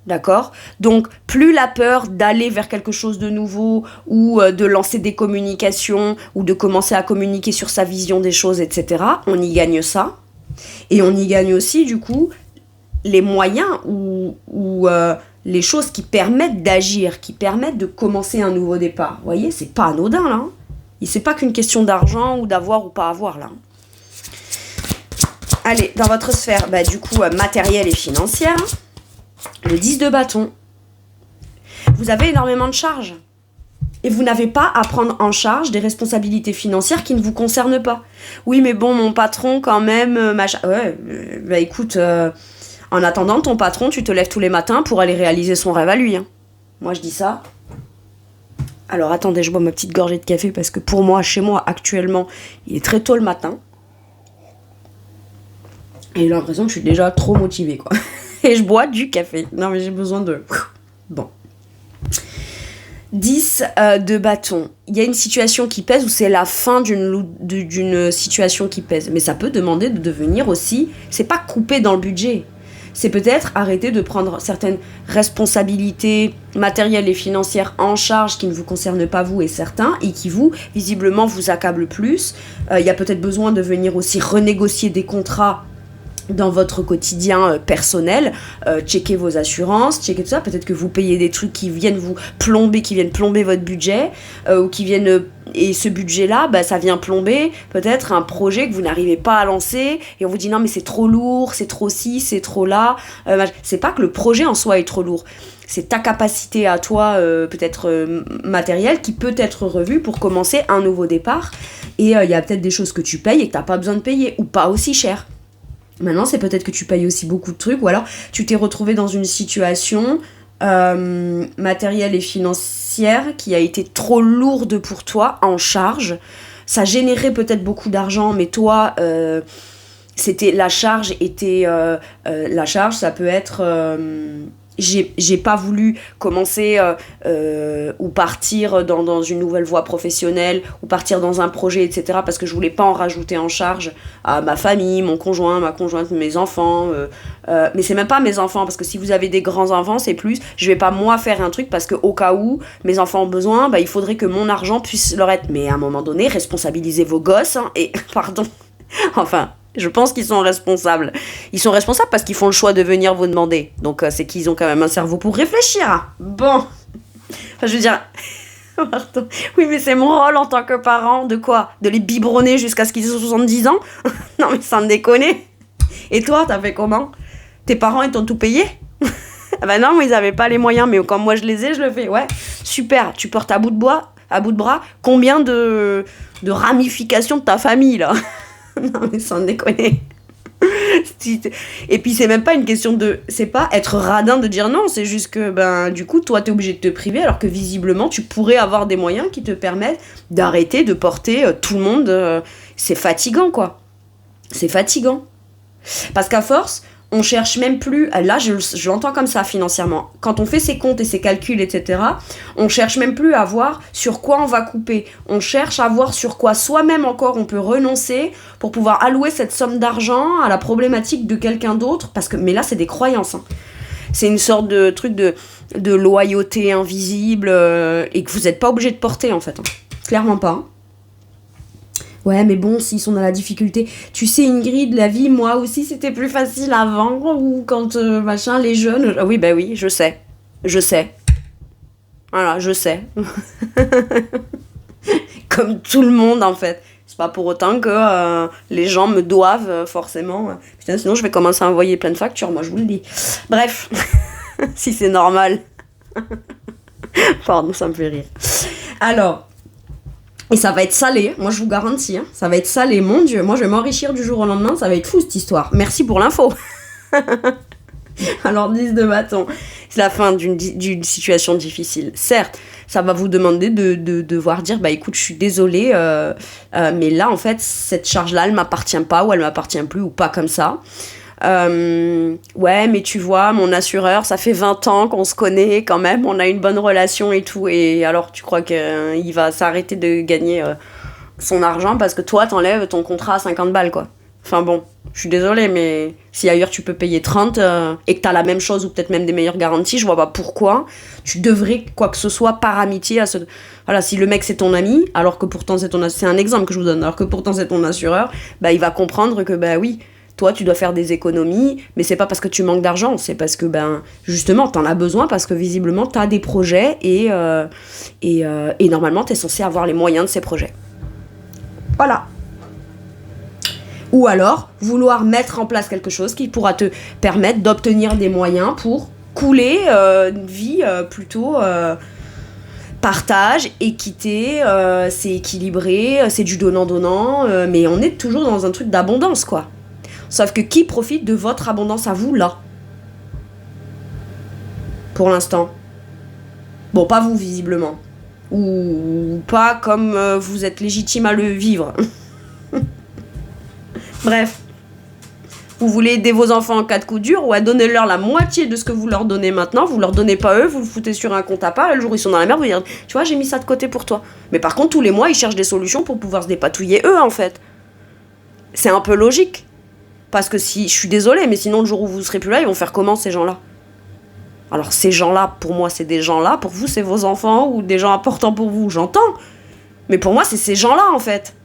d'accord ? Donc, plus la peur d'aller vers quelque chose de nouveau ou de lancer des communications ou de commencer à communiquer sur sa vision des choses, etc. On y gagne ça. Et on y gagne aussi, du coup, les moyens ou les choses qui permettent d'agir, qui permettent de commencer un nouveau départ. Vous voyez, c'est pas anodin, là. C'est pas qu'une question d'argent ou d'avoir ou pas avoir, là. Allez, dans votre sphère, du coup, matérielle et financière, le 10 de bâton. Vous avez énormément de charges. Et vous n'avez pas à prendre en charge des responsabilités financières qui ne vous concernent pas. Oui, mais bon, mon patron, quand même, ouais, écoute... En attendant, ton patron, tu te lèves tous les matins pour aller réaliser son rêve à lui. Hein. Moi, je dis ça. Alors, attendez, je bois ma petite gorgée de café parce que pour moi, chez moi, actuellement, il est très tôt le matin. Et j'ai l'impression que je suis déjà trop motivée, quoi. Et je bois du café. Non, mais j'ai besoin de... Bon. 10 de bâton. Il y a une situation qui pèse ou c'est la fin d'une situation qui pèse. Mais ça peut demander de devenir aussi... C'est pas coupé dans le budget. C'est peut-être arrêter de prendre certaines responsabilités matérielles et financières en charge qui ne vous concernent pas vous et certains, et qui vous, visiblement, vous accablent plus. Il y a peut-être besoin de venir aussi renégocier des contrats dans votre quotidien personnel, checker vos assurances, checker tout ça, peut-être que vous payez des trucs qui viennent vous plomber, qui viennent plomber votre budget, ou qui viennent, et ce budget-là, ça vient plomber peut-être un projet que vous n'arrivez pas à lancer, et on vous dit non mais c'est trop lourd, c'est trop ci, c'est trop là, c'est pas que le projet en soi est trop lourd, c'est ta capacité à toi, peut-être matérielle, qui peut être revue pour commencer un nouveau départ, et il y a peut-être des choses que tu payes et que t'as pas besoin de payer, ou pas aussi cher. Maintenant, c'est peut-être que tu payes aussi beaucoup de trucs, ou alors tu t'es retrouvé dans une situation matérielle et financière qui a été trop lourde pour toi, en charge. Ça générait peut-être beaucoup d'argent, mais toi, la charge, ça peut être j'ai pas voulu commencer ou partir dans une nouvelle voie professionnelle ou partir dans un projet, etc. parce que je voulais pas en rajouter en charge à ma famille, mon conjoint, ma conjointe, mes enfants. Mais c'est même pas mes enfants, parce que si vous avez des grands-enfants, c'est plus. Je vais pas moi faire un truc parce que au cas où mes enfants ont besoin, bah, il faudrait que mon argent puisse leur être... Mais à un moment donné, responsabilisez vos gosses, hein, et pardon, enfin... Je pense qu'ils sont responsables. Ils sont responsables parce qu'ils font le choix de venir vous demander. Donc c'est qu'ils ont quand même un cerveau pour réfléchir. Bon. Enfin, je veux dire... Pardon. Oui, mais c'est mon rôle en tant que parent. De quoi ? De les biberonner jusqu'à ce qu'ils aient 70 ans ? Non, mais sans me déconner. Et toi, t'as fait comment ? Tes parents, ils t'ont tout payé ? Ah bah non, ils avaient pas les moyens. Mais comme moi, je les ai, je le fais. Ouais, super. Tu portes à bout de bras, combien de ramifications de ta famille, là ? Non, mais sans déconner. Et puis, c'est même pas une question de... C'est pas être radin de dire non, c'est juste que, ben, du coup, toi, t'es obligé de te priver, alors que visiblement, tu pourrais avoir des moyens qui te permettent d'arrêter de porter tout le monde. C'est fatigant, quoi. C'est fatigant. Parce qu'à force... On cherche même plus, là je l'entends comme ça financièrement, quand on fait ses comptes et ses calculs, etc., on cherche même plus à voir sur quoi on va couper. On cherche à voir sur quoi soi-même encore on peut renoncer pour pouvoir allouer cette somme d'argent à la problématique de quelqu'un d'autre. Mais là, c'est des croyances. Hein. C'est une sorte de truc de loyauté invisible et que vous n'êtes pas obligé de porter, en fait. Hein. Clairement pas. Hein. Ouais, mais bon, s'ils sont dans la difficulté. Tu sais, Ingrid, la vie, moi aussi, c'était plus facile avant, ou quand, les jeunes... Oui, bah oui, je sais. Voilà, je sais. Comme tout le monde, en fait. C'est pas pour autant que les gens me doivent, forcément. Putain, sinon, je vais commencer à envoyer plein de factures, moi, je vous le dis. Bref, si c'est normal. Pardon, ça me fait rire. Alors... Et ça va être salé, moi je vous garantis, hein. Ça va être salé, mon Dieu, moi je vais m'enrichir du jour au lendemain, ça va être fou cette histoire. Merci pour l'info. Alors 10 de bâton, c'est la fin d'une situation difficile. Certes, ça va vous demander de devoir dire, bah écoute, je suis désolée, mais là en fait, cette charge-là, elle m'appartient pas, ou elle m'appartient plus, ou pas comme ça. Ouais, mais tu vois, mon assureur, ça fait 20 ans qu'on se connaît quand même, on a une bonne relation et tout, et alors tu crois qu'il va s'arrêter de gagner son argent parce que toi t'enlèves ton contrat à 50 balles, quoi. Enfin bon, je suis désolée, mais si ailleurs tu peux payer 30 et que t'as la même chose ou peut-être même des meilleures garanties, je vois pas pourquoi tu devrais quoi que ce soit par amitié à ce... Voilà, si le mec c'est ton ami, alors que pourtant c'est un exemple que je vous donne, alors que pourtant c'est ton assureur, bah il va comprendre que bah oui, toi, tu dois faire des économies, mais c'est pas parce que tu manques d'argent, c'est parce que, justement, t'en as besoin parce que, visiblement, t'as des projets et normalement, t'es censé avoir les moyens de ces projets. Voilà. Ou alors, vouloir mettre en place quelque chose qui pourra te permettre d'obtenir des moyens pour couler une vie plutôt... partage, équité, c'est équilibré, c'est du donnant-donnant, mais on est toujours dans un truc d'abondance, quoi. Sauf que qui profite de votre abondance à vous, là ? Pour l'instant. Bon, pas vous, visiblement. Ou pas comme vous êtes légitime à le vivre. Bref. Vous voulez aider vos enfants en cas de coup dur, ou à donner leur la moitié de ce que vous leur donnez maintenant, vous leur donnez pas eux, vous le foutez sur un compte à part, et le jour où ils sont dans la merde, vous dites, tu vois, j'ai mis ça de côté pour toi. Mais par contre, tous les mois, ils cherchent des solutions pour pouvoir se dépatouiller eux, en fait. C'est un peu logique. Parce que si, je suis désolée, mais sinon le jour où vous serez plus là, ils vont faire comment ces gens-là ? Alors ces gens-là, pour moi, c'est des gens-là, pour vous, c'est vos enfants ou des gens importants pour vous, j'entends. Mais pour moi, c'est ces gens-là, en fait.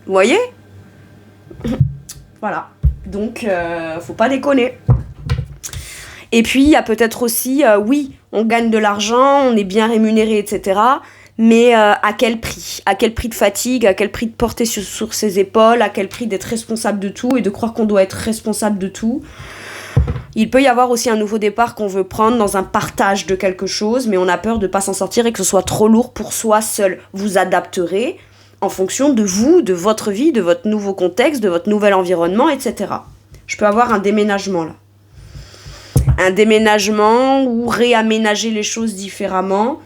Vous voyez ? Voilà. Donc, faut pas déconner. Et puis, il y a peut-être aussi, oui, on gagne de l'argent, on est bien rémunéré, etc., mais à quel prix ? À quel prix de fatigue ? À quel prix de porter sur ses épaules ? À quel prix d'être responsable de tout et de croire qu'on doit être responsable de tout ? Il peut y avoir aussi un nouveau départ qu'on veut prendre dans un partage de quelque chose, mais on a peur de ne pas s'en sortir et que ce soit trop lourd pour soi seul. Vous adapterez en fonction de vous, de votre vie, de votre nouveau contexte, de votre nouvel environnement, etc. Je peux avoir un déménagement là. Un déménagement ou réaménager les choses différemment,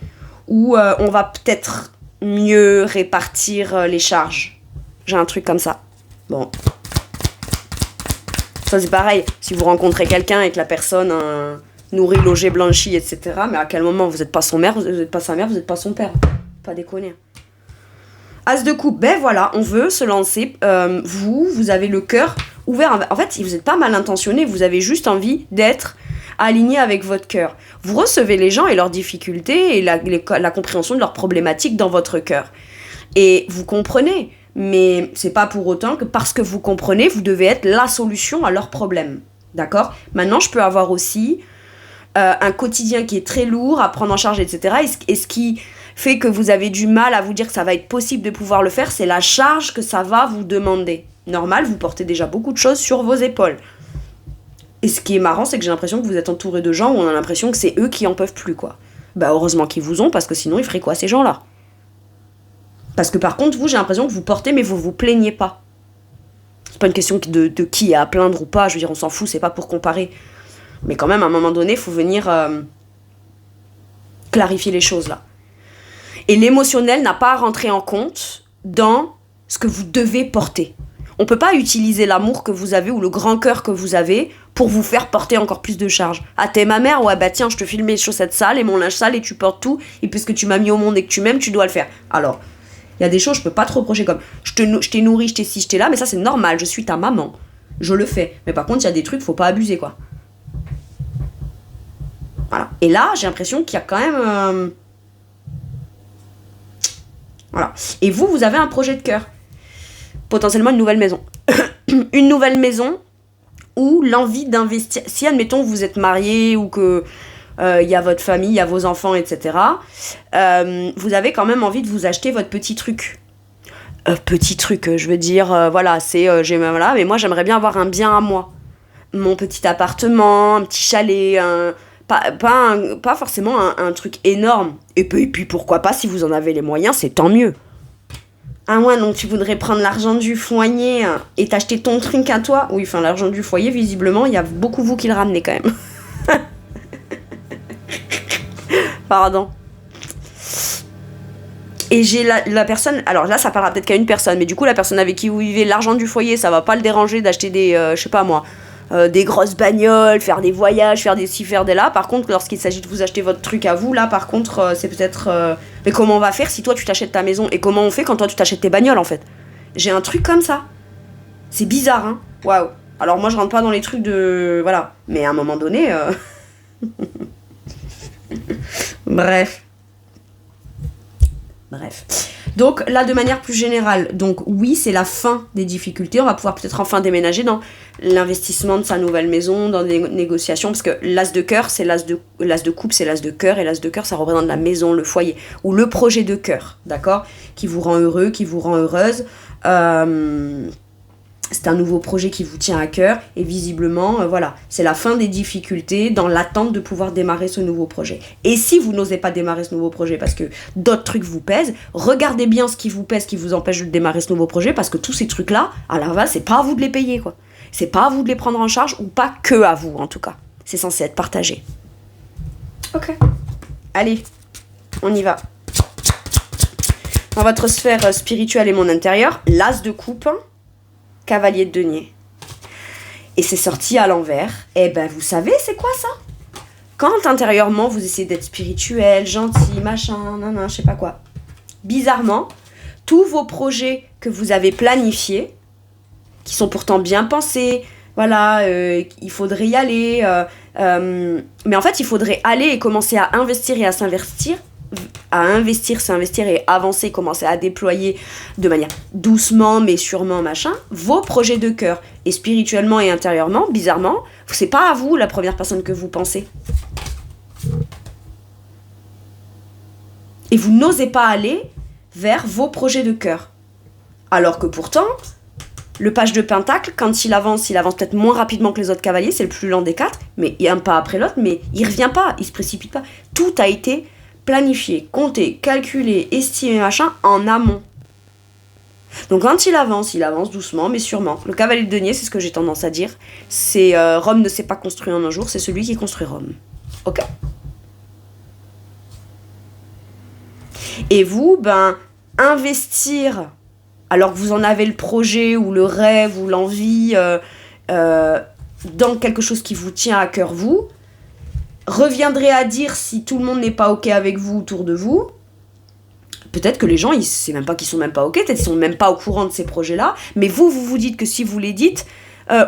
où on va peut-être mieux répartir les charges. J'ai un truc comme ça. Bon. Ça, c'est pareil. Si vous rencontrez quelqu'un et que la personne nourri, logé, blanchi, etc. Mais à quel moment vous n'êtes pas son mère, vous n'êtes pas sa mère, vous n'êtes pas son père. Pas déconner. As de coupe, ben voilà, on veut se lancer. Vous avez le cœur ouvert. En fait, vous n'êtes pas mal intentionné, vous avez juste envie d'être aligné avec votre cœur. Vous recevez les gens et leurs difficultés et la compréhension de leurs problématiques dans votre cœur. Et vous comprenez, mais c'est pas pour autant que parce que vous comprenez, vous devez être la solution à leurs problèmes. D'accord ? Maintenant, je peux avoir aussi un quotidien qui est très lourd à prendre en charge, etc. Et ce qui fait que vous avez du mal à vous dire que ça va être possible de pouvoir le faire, c'est la charge que ça va vous demander. Normal, vous portez déjà beaucoup de choses sur vos épaules. Et ce qui est marrant, c'est que j'ai l'impression que vous êtes entouré de gens où on a l'impression que c'est eux qui en peuvent plus, quoi. Bah heureusement qu'ils vous ont, parce que sinon ils feraient quoi ces gens-là ? Parce que par contre, vous, j'ai l'impression que vous portez, mais vous vous plaignez pas. C'est pas une question de qui est à plaindre ou pas, je veux dire, on s'en fout, c'est pas pour comparer. Mais quand même, à un moment donné, il faut venir clarifier les choses, là. Et l'émotionnel n'a pas à rentrer en compte dans ce que vous devez porter. On peut pas utiliser l'amour que vous avez ou le grand cœur que vous avez pour vous faire porter encore plus de charge. Ah, t'es ma mère ? Ouais, bah tiens, je te file mes chaussettes sales et mon linge sale et tu portes tout. Et puisque tu m'as mis au monde et que tu m'aimes, tu dois le faire. Alors, il y a des choses, je peux pas te reprocher comme je t'ai nourri, je t'ai ci, je t'ai là, mais ça c'est normal, je suis ta maman. Je le fais. Mais par contre, il y a des trucs, faut pas abuser, quoi. Voilà. Et là, j'ai l'impression qu'il y a quand même... Voilà. Et vous avez un projet de cœur. Potentiellement une nouvelle maison. Une nouvelle maison où l'envie d'investir... Si, admettons, vous êtes marié ou que y a votre famille, il y a vos enfants, etc. Vous avez quand même envie de vous acheter votre petit truc. Petit truc, je veux dire, voilà, c'est... voilà, mais moi, j'aimerais bien avoir un bien à moi. Mon petit appartement, un petit chalet, pas forcément un truc énorme. Et puis pourquoi pas, si vous en avez les moyens, c'est tant mieux. Ah ouais, donc tu voudrais prendre l'argent du foyer et t'acheter ton truc à toi ? Oui, enfin l'argent du foyer, visiblement, il y a beaucoup vous qui le ramenez quand même. Pardon. Et j'ai la personne... Alors là, ça parlera peut-être qu'à une personne, mais du coup, la personne avec qui vous vivez, l'argent du foyer, ça va pas le déranger d'acheter des... je sais pas moi... des grosses bagnoles, faire des voyages, faire des ci, faire des là. Par contre, lorsqu'il s'agit de vous acheter votre truc à vous, là, par contre, c'est peut-être... Mais comment on va faire si toi, tu t'achètes ta maison ? Et comment on fait quand toi, tu t'achètes tes bagnoles, en fait ? J'ai un truc comme ça. C'est bizarre, hein ? Waouh. Alors, moi, je rentre pas dans les trucs de... Voilà. Mais à un moment donné... Bref. Donc là, de manière plus générale, donc oui, c'est la fin des difficultés. On va pouvoir peut-être enfin déménager dans l'investissement de sa nouvelle maison, dans des négociations, parce que l'as de cœur, c'est l'as de coupe, c'est l'as de cœur, et l'as de cœur, ça représente la maison, le foyer, ou le projet de cœur, d'accord ? Qui vous rend heureux, qui vous rend heureuse. C'est un nouveau projet qui vous tient à cœur, et visiblement, voilà, c'est la fin des difficultés dans l'attente de pouvoir démarrer ce nouveau projet. Et si vous n'osez pas démarrer ce nouveau projet parce que d'autres trucs vous pèsent, regardez bien ce qui vous pèse, qui vous empêche de démarrer ce nouveau projet, parce que tous ces trucs-là, à la base, c'est pas à vous de les payer, quoi. C'est pas à vous de les prendre en charge, ou pas que à vous, en tout cas. C'est censé être partagé. Ok. Allez, on y va. Dans votre sphère spirituelle et mon intérieur, l'as de coupe, cavalier de denier. Et c'est sorti à l'envers. Eh ben, vous savez, c'est quoi ça ? Quand intérieurement, vous essayez d'être spirituel, gentil, machin, je sais pas quoi. Bizarrement, tous vos projets que vous avez planifiés, qui sont pourtant bien pensés, voilà, il faudrait y aller, mais en fait, il faudrait aller et commencer à investir et à s'investir, s'investir et avancer, commencer à déployer de manière doucement mais sûrement machin, vos projets de cœur. Et spirituellement et intérieurement, bizarrement, c'est pas à vous la première personne que vous pensez. Et vous n'osez pas aller vers vos projets de cœur. Alors que pourtant, le page de pentacle, quand il avance peut-être moins rapidement que les autres cavaliers, c'est le plus lent des quatre, mais il y a un pas après l'autre, mais il revient pas, il se précipite pas. Tout a été planifié, compté, calculé, estimé, machin, en amont. Donc quand il avance doucement, mais sûrement. Le cavalier de denier, c'est ce que j'ai tendance à dire, c'est Rome ne s'est pas construit en un jour, c'est celui qui construit Rome. Ok. Et vous, investir, alors que vous en avez le projet, ou le rêve, ou l'envie, dans quelque chose qui vous tient à cœur, vous, reviendrez à dire si tout le monde n'est pas OK avec vous autour de vous. Peut-être que les gens, c'est même pas qu'ils sont même pas OK, peut-être qu'ils sont même pas au courant de ces projets-là, mais vous dites que si vous les dites,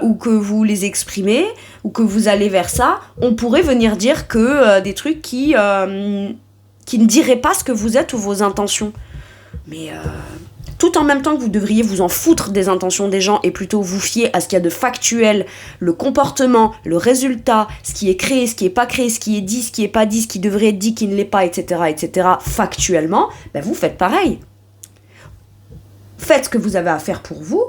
ou que vous les exprimez, ou que vous allez vers ça, on pourrait venir dire que des trucs qui ne diraient pas ce que vous êtes ou vos intentions. Mais tout en même temps que vous devriez vous en foutre des intentions des gens et plutôt vous fier à ce qu'il y a de factuel, le comportement, le résultat, ce qui est créé, ce qui est pas créé, ce qui est dit, ce qui est pas dit, ce qui devrait être dit, qui ne l'est pas, etc., factuellement, vous faites pareil. Faites ce que vous avez à faire pour vous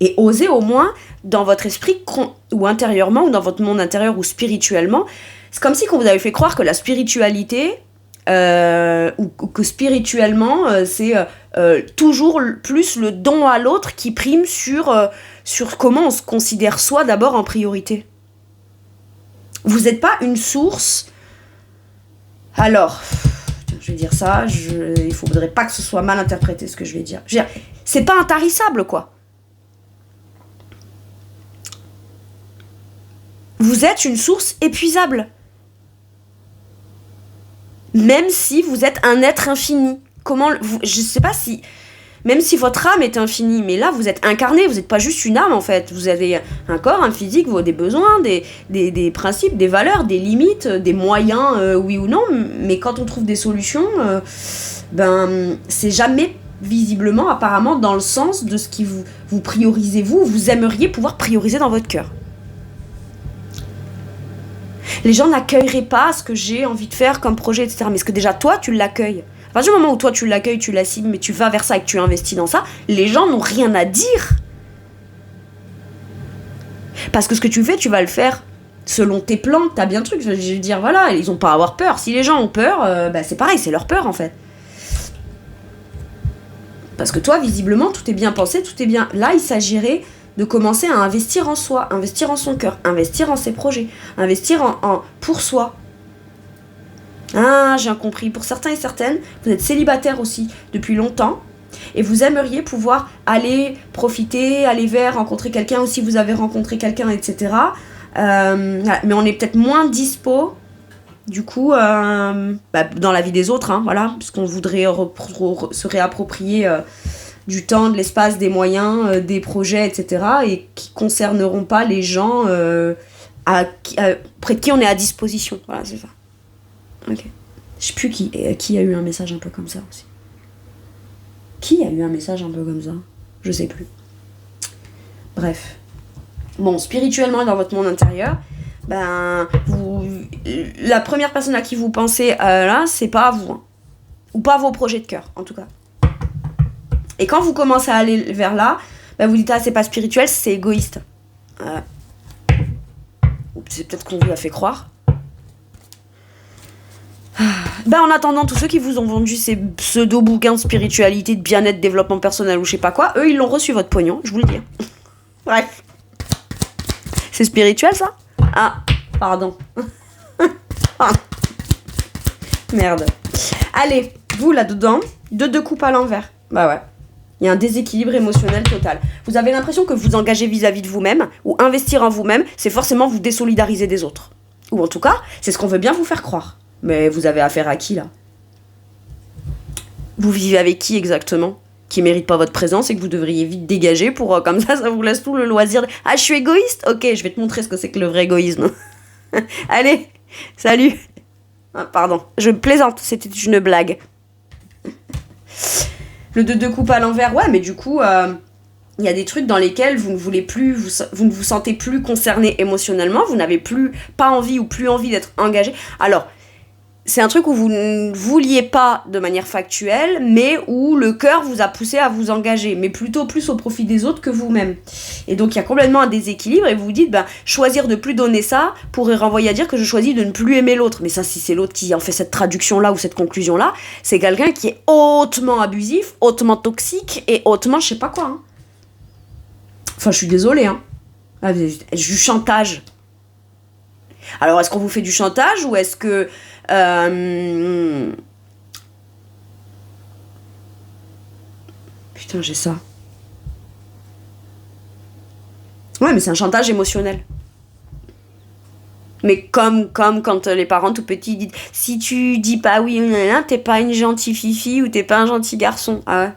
et osez au moins, dans votre esprit, ou intérieurement, ou dans votre monde intérieur, ou spirituellement, c'est comme si on vous avait fait croire que la spiritualité... ou que spirituellement c'est toujours plus le don à l'autre qui prime sur comment on se considère soi d'abord en priorité. Vous n'êtes pas une source. Alors, je vais dire ça, il faudrait pas que ce soit mal interprété ce que je vais dire. Je veux dire, c'est pas intarissable quoi. Vous êtes une source épuisable. Même si vous êtes un être infini. Je sais pas si... Même si votre âme est infinie, mais là, vous êtes incarné, vous n'êtes pas juste une âme, en fait. Vous avez un corps, un physique, des besoins, des principes, des valeurs, des limites, des moyens, oui ou non. Mais quand on trouve des solutions, c'est jamais visiblement, apparemment, dans le sens de ce qui vous priorisez, vous aimeriez pouvoir prioriser dans votre cœur. Les gens n'accueilleraient pas ce que j'ai envie de faire comme projet, etc. Mais est-ce que déjà toi, tu l'accueilles ? À partir du moment où toi, tu l'accueilles, tu la cibles, mais tu vas vers ça et que tu investis dans ça, les gens n'ont rien à dire. Parce que ce que tu fais, tu vas le faire selon tes plans, t'as bien le truc. Je veux dire, voilà, ils n'ont pas à avoir peur. Si les gens ont peur, c'est pareil, c'est leur peur, en fait. Parce que toi, visiblement, tout est bien pensé, tout est bien... Là, il s'agirait... de commencer à investir en soi, investir en son cœur, investir en ses projets, investir pour soi. Ah, j'ai compris. Pour certains et certaines, vous êtes célibataire aussi depuis longtemps et vous aimeriez pouvoir aller profiter, aller vers, rencontrer quelqu'un, ou si vous avez rencontré quelqu'un, etc. Mais on est peut-être moins dispo, du coup, dans la vie des autres, voilà, puisqu'on voudrait se réapproprier... du temps, de l'espace, des moyens, des projets, etc. et qui concerneront pas les gens près de qui on est à disposition. Voilà, c'est ça. Ok. Je sais plus qui a eu un message un peu comme ça aussi. Qui a eu un message un peu comme ça ? Je sais plus. Bref. Bon, spirituellement, dans votre monde intérieur, la première personne à qui vous pensez là, c'est pas à vous. Ou pas à vos projets de cœur, en tout cas. Et quand vous commencez à aller vers là, vous dites, c'est pas spirituel, c'est égoïste. C'est peut-être qu'on vous l'a fait croire. En attendant, tous ceux qui vous ont vendu ces pseudo-bouquins de spiritualité, de bien-être, développement personnel ou je sais pas quoi, eux, ils l'ont reçu votre pognon, je vous le dis. Bref. C'est spirituel, ça ? Ah, pardon. Merde. Allez, vous, là-dedans, deux coupes à l'envers. Bah ouais. Il y a un déséquilibre émotionnel total. Vous avez l'impression que vous engagez vis-à-vis de vous-même, ou investir en vous-même, c'est forcément vous désolidariser des autres. Ou en tout cas, c'est ce qu'on veut bien vous faire croire. Mais vous avez affaire à qui, là ? Vous vivez avec qui, exactement ? Qui mérite pas votre présence et que vous devriez vite dégager pour, comme ça vous laisse tout le loisir de... Ah, je suis égoïste ? Ok, je vais te montrer ce que c'est que le vrai égoïsme. Allez, salut. Ah, pardon, je plaisante, c'était une blague. Le deux coupes à l'envers, ouais, mais du coup, il y a des trucs dans lesquels vous ne voulez plus, vous ne vous sentez plus concerné émotionnellement, vous n'avez pas envie ou plus envie d'être engagé. Alors, c'est un truc où vous ne vouliez pas de manière factuelle, mais où le cœur vous a poussé à vous engager, mais plutôt plus au profit des autres que vous-même. Et donc, il y a complètement un déséquilibre et vous vous dites, choisir de plus donner ça pourrait renvoyer à dire que je choisis de ne plus aimer l'autre. Mais ça, si c'est l'autre qui en fait cette traduction-là ou cette conclusion-là, c'est quelqu'un qui est hautement abusif, hautement toxique et hautement je sais pas quoi. Enfin, je suis désolée. Du chantage. Alors, est-ce qu'on vous fait du chantage ou est-ce que... Putain, j'ai ça. Ouais, mais c'est un chantage émotionnel. Mais comme quand les parents tout petits disent si tu dis pas oui, t'es pas une gentille fifi ou t'es pas un gentil garçon. Ah ouais.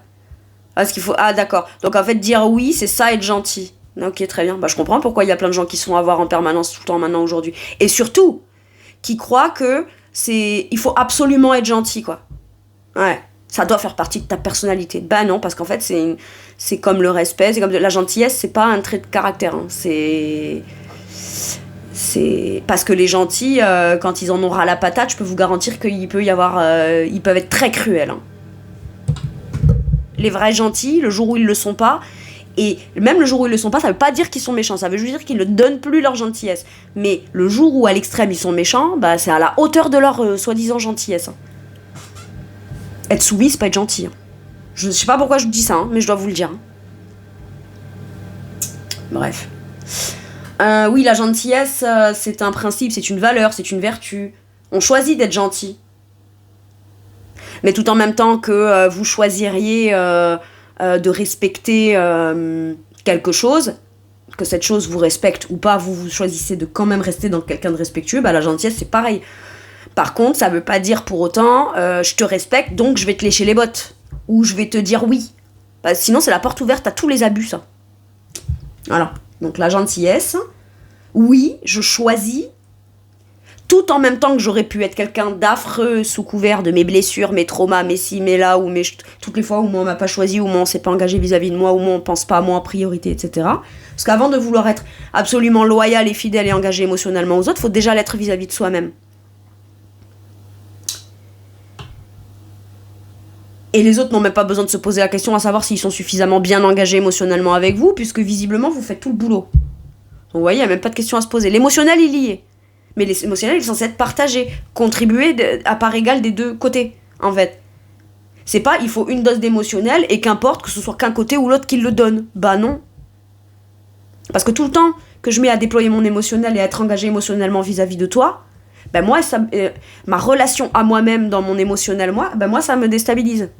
Parce qu'il faut. Ah d'accord. Donc en fait dire oui c'est ça être gentil. Ok très bien. Bah je comprends pourquoi il y a plein de gens qui se font avoir en permanence tout le temps maintenant aujourd'hui. Et surtout qui croient que il faut absolument être gentil quoi. Ouais. Ça doit faire partie de ta personnalité. Bah non parce qu'en fait c'est comme le respect, c'est comme la gentillesse, c'est pas un trait de caractère. Hein. C'est parce que les gentils, quand ils en ont ras la patate, je peux vous garantir qu'il peut y avoir, ils peuvent être très cruels. Hein. Les vrais gentils, le jour où ils le sont pas, et même le jour où ils le sont pas, ça veut pas dire qu'ils sont méchants, ça veut juste dire qu'ils ne donnent plus leur gentillesse. Mais le jour où à l'extrême ils sont méchants, bah c'est à la hauteur de leur soi-disant gentillesse. Hein. Être soumis, c'est pas être gentil. Hein. Je sais pas pourquoi je vous dis ça, hein, mais je dois vous le dire. Hein. Bref. Oui, la gentillesse, c'est un principe, c'est une valeur, c'est une vertu. On choisit d'être gentil. Mais tout en même temps que vous choisiriez de respecter quelque chose, que cette chose vous respecte ou pas, vous choisissez de quand même rester dans quelqu'un de respectueux, bah la gentillesse c'est pareil. Par contre, ça veut pas dire pour autant je te respecte donc je vais te lécher les bottes. Ou je vais te dire oui. Bah, sinon c'est la porte ouverte à tous les abus ça. Voilà. Donc la gentillesse, oui, je choisis, tout en même temps que j'aurais pu être quelqu'un d'affreux sous couvert de mes blessures, mes traumas, mes ci, mes là, ou toutes les fois où moi on m'a pas choisi, où moi on s'est pas engagé vis-à-vis de moi, où moi on pense pas à moi en priorité, etc. Parce qu'avant de vouloir être absolument loyal et fidèle et engagé émotionnellement aux autres, faut déjà l'être vis-à-vis de soi-même. Et les autres n'ont même pas besoin de se poser la question à savoir s'ils sont suffisamment bien engagés émotionnellement avec vous, puisque visiblement vous faites tout le boulot. Donc vous voyez, il n'y a même pas de question à se poser. L'émotionnel est lié. Mais l'émotionnel il est censé être partagé, contribuer à part égale des deux côtés, en fait. C'est pas, il faut une dose d'émotionnel et qu'importe que ce soit qu'un côté ou l'autre qui le donne. Bah non. Parce que tout le temps que je mets à déployer mon émotionnel et à être engagé émotionnellement vis-à-vis de toi, ben moi, ma relation à moi-même dans mon émotionnel, moi, ça me déstabilise.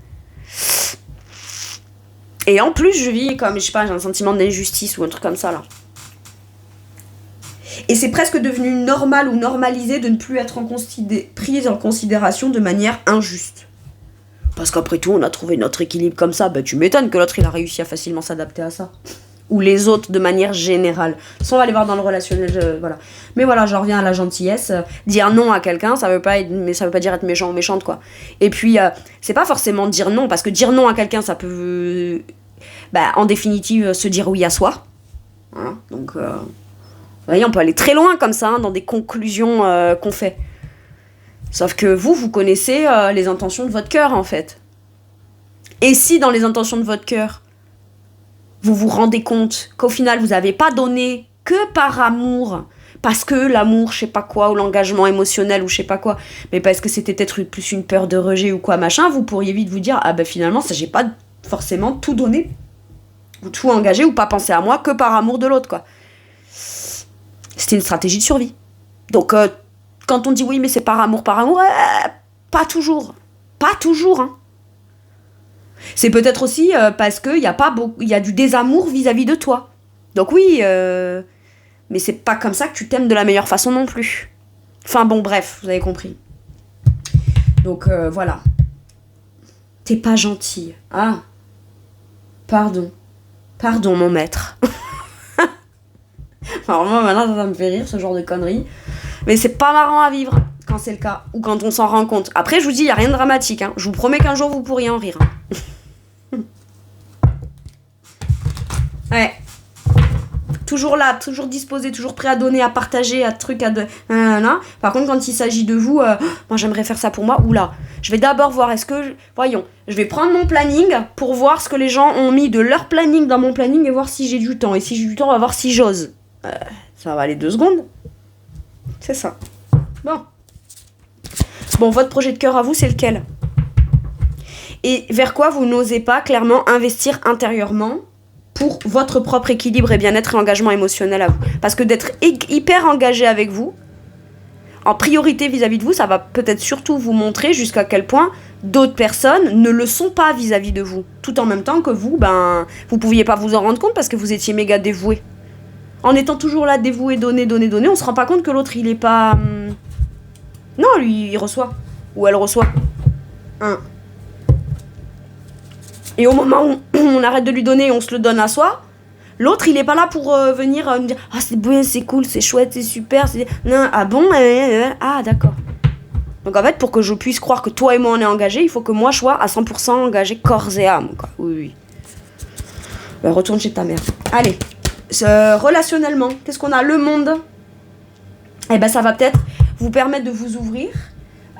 Et en plus, je vis comme, je sais pas, j'ai un sentiment d'injustice ou un truc comme ça, là. Et c'est presque devenu normal ou normalisé de ne plus être prise en considération de manière injuste. Parce qu'après tout, on a trouvé notre équilibre comme ça. Bah, tu m'étonnes que l'autre, il a réussi à facilement s'adapter à ça. Ou les autres, de manière générale. Ça, on va aller voir dans le relationnel, voilà. Mais voilà, j'en reviens à la gentillesse. Dire non à quelqu'un, ça veut pas dire être méchant ou méchante, quoi. Et puis, c'est pas forcément dire non, parce que dire non à quelqu'un, ça peut, en définitive, se dire oui à soi. Voilà, donc... Vous voyez, on peut aller très loin comme ça, hein, dans des conclusions qu'on fait. Sauf que vous connaissez les intentions de votre cœur, en fait. Et si dans les intentions de votre cœur, vous vous rendez compte qu'au final, vous n'avez pas donné que par amour, parce que l'amour, je sais pas quoi, ou l'engagement émotionnel, ou je sais pas quoi, mais parce que c'était peut-être plus une peur de rejet ou quoi, machin, vous pourriez vite vous dire, ah ben finalement, ça, j'ai pas forcément tout donné, ou tout engagé, ou pas pensé à moi que par amour de l'autre, quoi. C'était une stratégie de survie. Donc, quand on dit oui, mais c'est par amour, pas toujours. Pas toujours, hein. C'est peut-être aussi parce qu'il y a du désamour vis-à-vis de toi. Donc oui, mais c'est pas comme ça que tu t'aimes de la meilleure façon non plus. Enfin bon, bref, vous avez compris. Donc voilà. T'es pas gentille. Ah. Pardon. Pardon, mon maître. Alors moi maintenant ça me fait rire ce genre de conneries, mais c'est pas marrant à vivre quand c'est le cas ou quand on s'en rend compte. Après je vous dis il y a rien de dramatique, hein. Je vous promets qu'un jour vous pourriez en rire. Ouais. Toujours là, toujours disposé, toujours prêt à donner, à partager, à truc, Par contre quand il s'agit de vous, moi j'aimerais faire ça pour moi. Oula, je vais d'abord voir voyons, je vais prendre mon planning pour voir ce que les gens ont mis de leur planning dans mon planning et voir si j'ai du temps. Et si j'ai du temps, on va voir si j'ose. Ça va aller 2 secondes. C'est ça. Bon, votre projet de cœur à vous, c'est lequel ? Et vers quoi vous n'osez pas clairement investir intérieurement pour votre propre équilibre et bien-être et engagement émotionnel à vous ? Parce que d'être hyper engagé avec vous, en priorité vis-à-vis de vous, ça va peut-être surtout vous montrer jusqu'à quel point d'autres personnes ne le sont pas vis-à-vis de vous. Tout en même temps que vous, vous pouviez pas vous en rendre compte parce que vous étiez méga dévoué. En étant toujours là, dévoué, donner, on se rend pas compte que l'autre, il est pas... Non, lui, il reçoit. Ou elle reçoit. Hein. Et au moment où on arrête de lui donner et on se le donne à soi, l'autre, il est pas là pour venir me dire « Ah, c'est bien, c'est cool, c'est chouette, c'est super. » Non, ah bon ah, d'accord. Donc en fait, pour que je puisse croire que toi et moi, on est engagés, il faut que moi, je sois à 100% engagé corps et âme, quoi. Oui. Ben, retourne chez ta mère. Allez. Relationnellement, qu'est-ce qu'on a? Le monde. Eh ben, ça va peut-être vous permettre de vous ouvrir,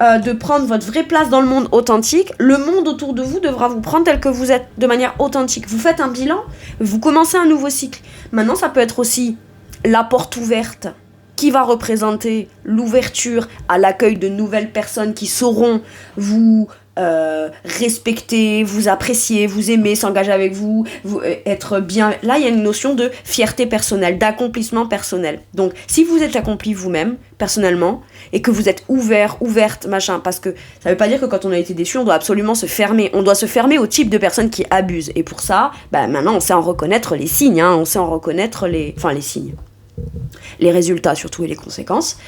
de prendre votre vraie place dans le monde authentique. Le monde autour de vous devra vous prendre tel que vous êtes, de manière authentique. Vous faites un bilan, vous commencez un nouveau cycle. Maintenant, ça peut être aussi la porte ouverte qui va représenter l'ouverture à l'accueil de nouvelles personnes qui sauront vous respecter, vous apprécier, vous aimer, s'engager avec vous, être bien. Là, il y a une notion de fierté personnelle, d'accomplissement personnel. Donc, si vous êtes accompli vous-même, personnellement, et que vous êtes ouverte, machin, parce que ça veut pas dire que quand on a été déçu, on doit absolument se fermer. On doit se fermer au type de personnes qui abusent. Et pour ça, maintenant, on sait en reconnaître les signes, hein, on sait en reconnaître les signes. Les résultats surtout et les conséquences.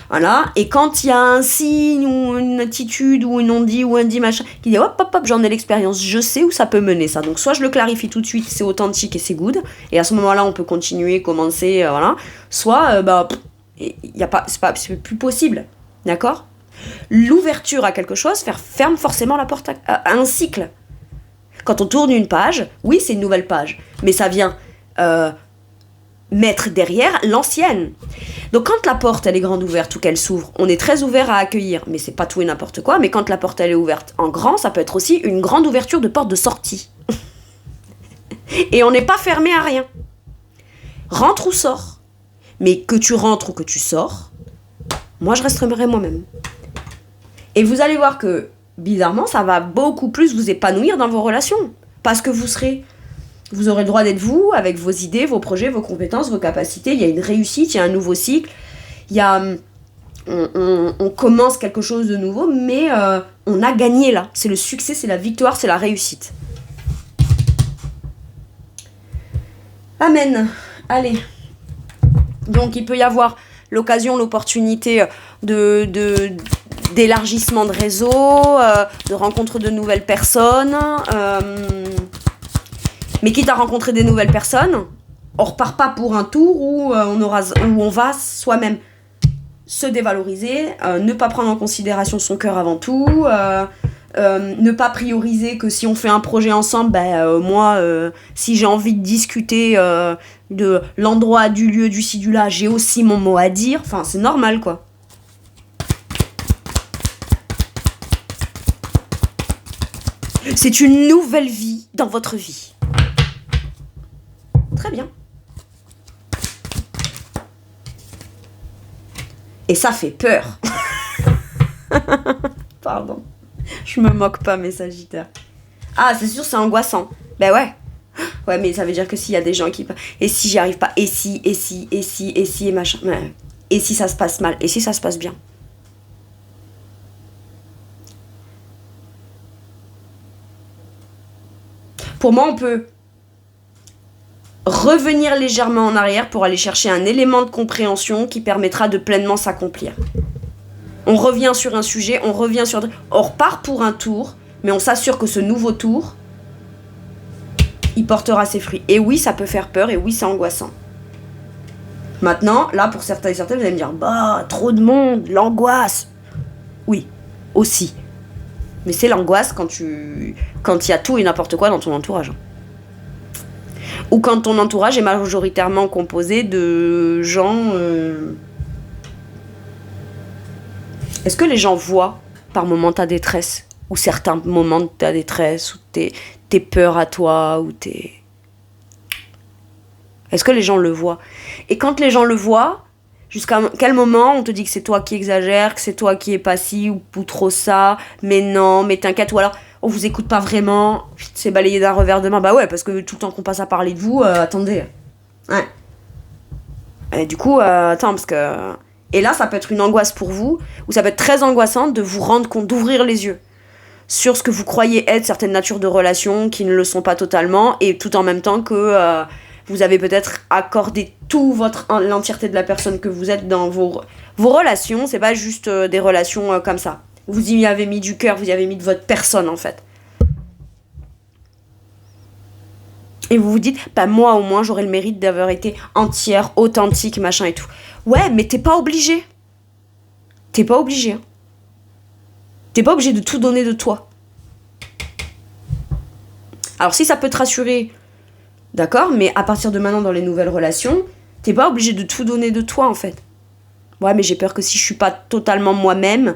Voilà. Et quand il y a un signe ou une attitude ou une on-dit ou un dit machin qui dit hop, j'en ai l'expérience, je sais où ça peut mener ça. Donc soit je le clarifie tout de suite, c'est authentique et c'est good. Et à ce moment-là, on peut continuer, commencer, voilà. Soit, y a pas, c'est plus possible. D'accord ? L'ouverture à quelque chose ferme forcément la porte à un cycle. Quand on tourne une page, oui, c'est une nouvelle page. Mais ça vient... mettre derrière l'ancienne. Donc quand la porte elle est grande ouverte ou qu'elle s'ouvre, on est très ouvert à accueillir, mais c'est pas tout et n'importe quoi. Mais quand la porte elle est ouverte en grand, ça peut être aussi une grande ouverture de porte de sortie. Et on n'est pas fermé à rien. Rentre ou sors. Mais que tu rentres ou que tu sors, moi je resterai moi-même. Et vous allez voir que bizarrement ça va beaucoup plus vous épanouir dans vos relations, parce que vous aurez le droit d'être vous, avec vos idées, vos projets, vos compétences, vos capacités. Il y a une réussite, il y a un nouveau cycle. Il y a... On commence quelque chose de nouveau, mais on a gagné là. C'est le succès, c'est la victoire, c'est la réussite. Amen. Allez. Donc il peut y avoir l'occasion, l'opportunité d'élargissement de réseau, de rencontre de nouvelles personnes... Mais quitte à rencontrer des nouvelles personnes, on repart pas pour un tour où on va soi-même se dévaloriser, ne pas prendre en considération son cœur avant tout, ne pas prioriser que si on fait un projet ensemble, moi, si j'ai envie de discuter de l'endroit, du lieu, du ci, du là, j'ai aussi mon mot à dire. Enfin, c'est normal, quoi. C'est une nouvelle vie dans votre vie. Très bien. Et ça fait peur. Pardon. Je me moque pas, mes sagittaires. Ah, c'est sûr, c'est angoissant. Ben ouais. Ouais, mais ça veut dire que s'il y a des gens qui... Et si j'y arrive pas, et si, et machin. Et si ça se passe mal, et si ça se passe bien. Pour moi, on peut revenir légèrement en arrière pour aller chercher un élément de compréhension qui permettra de pleinement s'accomplir. On revient sur un sujet, on repart pour un tour, mais on s'assure que ce nouveau tour, il portera ses fruits. Et oui, ça peut faire peur, et oui, c'est angoissant. Maintenant, là, pour certains et certaines, vous allez me dire, trop de monde, l'angoisse. Oui, aussi. Mais c'est l'angoisse quand il y a tout et n'importe quoi dans ton entourage. Ou quand ton entourage est majoritairement composé de gens... Est-ce que les gens voient par moments ta détresse? Ou certains moments de ta détresse? Ou tes peurs à toi? Ou tes... Est-ce que les gens le voient? Et quand les gens le voient, jusqu'à quel moment on te dit que c'est toi qui exagères, que c'est toi qui es pas ci ou trop ça, mais non, mais t'inquiète, ou alors on vous écoute pas vraiment, c'est balayé d'un revers de main. Bah ouais, parce que tout le temps qu'on passe à parler de vous, attendez. Ouais. Et du coup, attends, parce que... Et là, ça peut être une angoisse pour vous, ou ça peut être très angoissant de vous rendre compte, d'ouvrir les yeux sur ce que vous croyez être certaines natures de relations qui ne le sont pas totalement, et tout en même temps que vous avez peut-être accordé l'entièreté de la personne que vous êtes dans vos relations. C'est pas juste des relations comme ça. Vous y avez mis du cœur, vous y avez mis de votre personne en fait. Et vous vous dites, bah moi au moins j'aurais le mérite d'avoir été entière, authentique, machin et tout. Ouais, mais t'es pas obligé. T'es pas obligé. Hein. T'es pas obligé de tout donner de toi. Alors si ça peut te rassurer, d'accord, mais à partir de maintenant dans les nouvelles relations, t'es pas obligé de tout donner de toi en fait. Ouais, mais j'ai peur que si je suis pas totalement moi-même...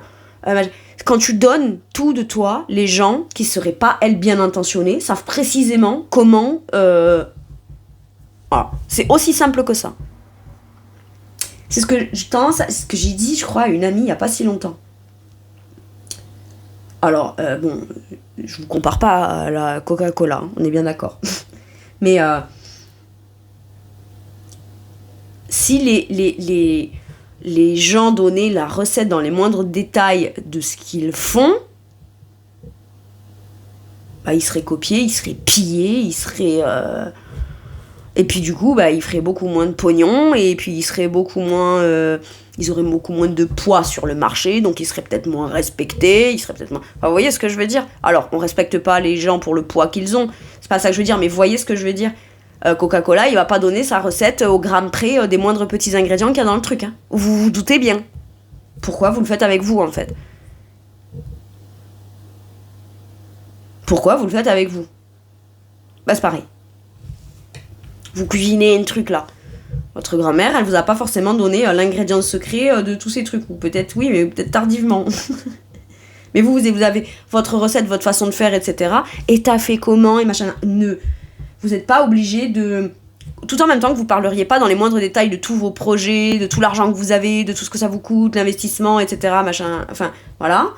quand tu donnes tout de toi, les gens qui seraient pas, elles, bien intentionnés, savent précisément comment... Voilà. C'est aussi simple que ça. C'est ce que j'ai dit, je crois, à une amie il y a pas si longtemps. Alors, bon, je vous compare pas à la Coca-Cola, hein, on est bien d'accord. Mais si les gens donnaient la recette dans les moindres détails de ce qu'ils font, bah, ils seraient copiés, ils seraient pillés, ils seraient... Et puis du coup, bah, ils feraient beaucoup moins de pognon, et puis ils seraient beaucoup moins... ils auraient beaucoup moins de poids sur le marché, donc ils seraient peut-être moins respectés, ils seraient peut-être moins... Enfin, vous voyez ce que je veux dire ? Alors, on respecte pas les gens pour le poids qu'ils ont, c'est pas ça que je veux dire, mais vous voyez ce que je veux dire ? Coca-Cola, il va pas donner sa recette au gramme près des moindres petits ingrédients qu'il y a dans le truc. Hein. Vous vous doutez bien. Pourquoi vous le faites avec vous, en fait ? Pourquoi vous le faites avec vous ? Bah, c'est pareil. Vous cuisinez un truc, là. Votre grand-mère, elle vous a pas forcément donné l'ingrédient secret de tous ces trucs. Ou peut-être oui, mais peut-être tardivement. Mais vous avez votre recette, votre façon de faire, etc. Et t'as fait comment, et machin. Vous n'êtes pas obligé de... Tout en même temps que vous parleriez pas dans les moindres détails de tous vos projets, de tout l'argent que vous avez, de tout ce que ça vous coûte, l'investissement, etc. Machin, enfin, voilà.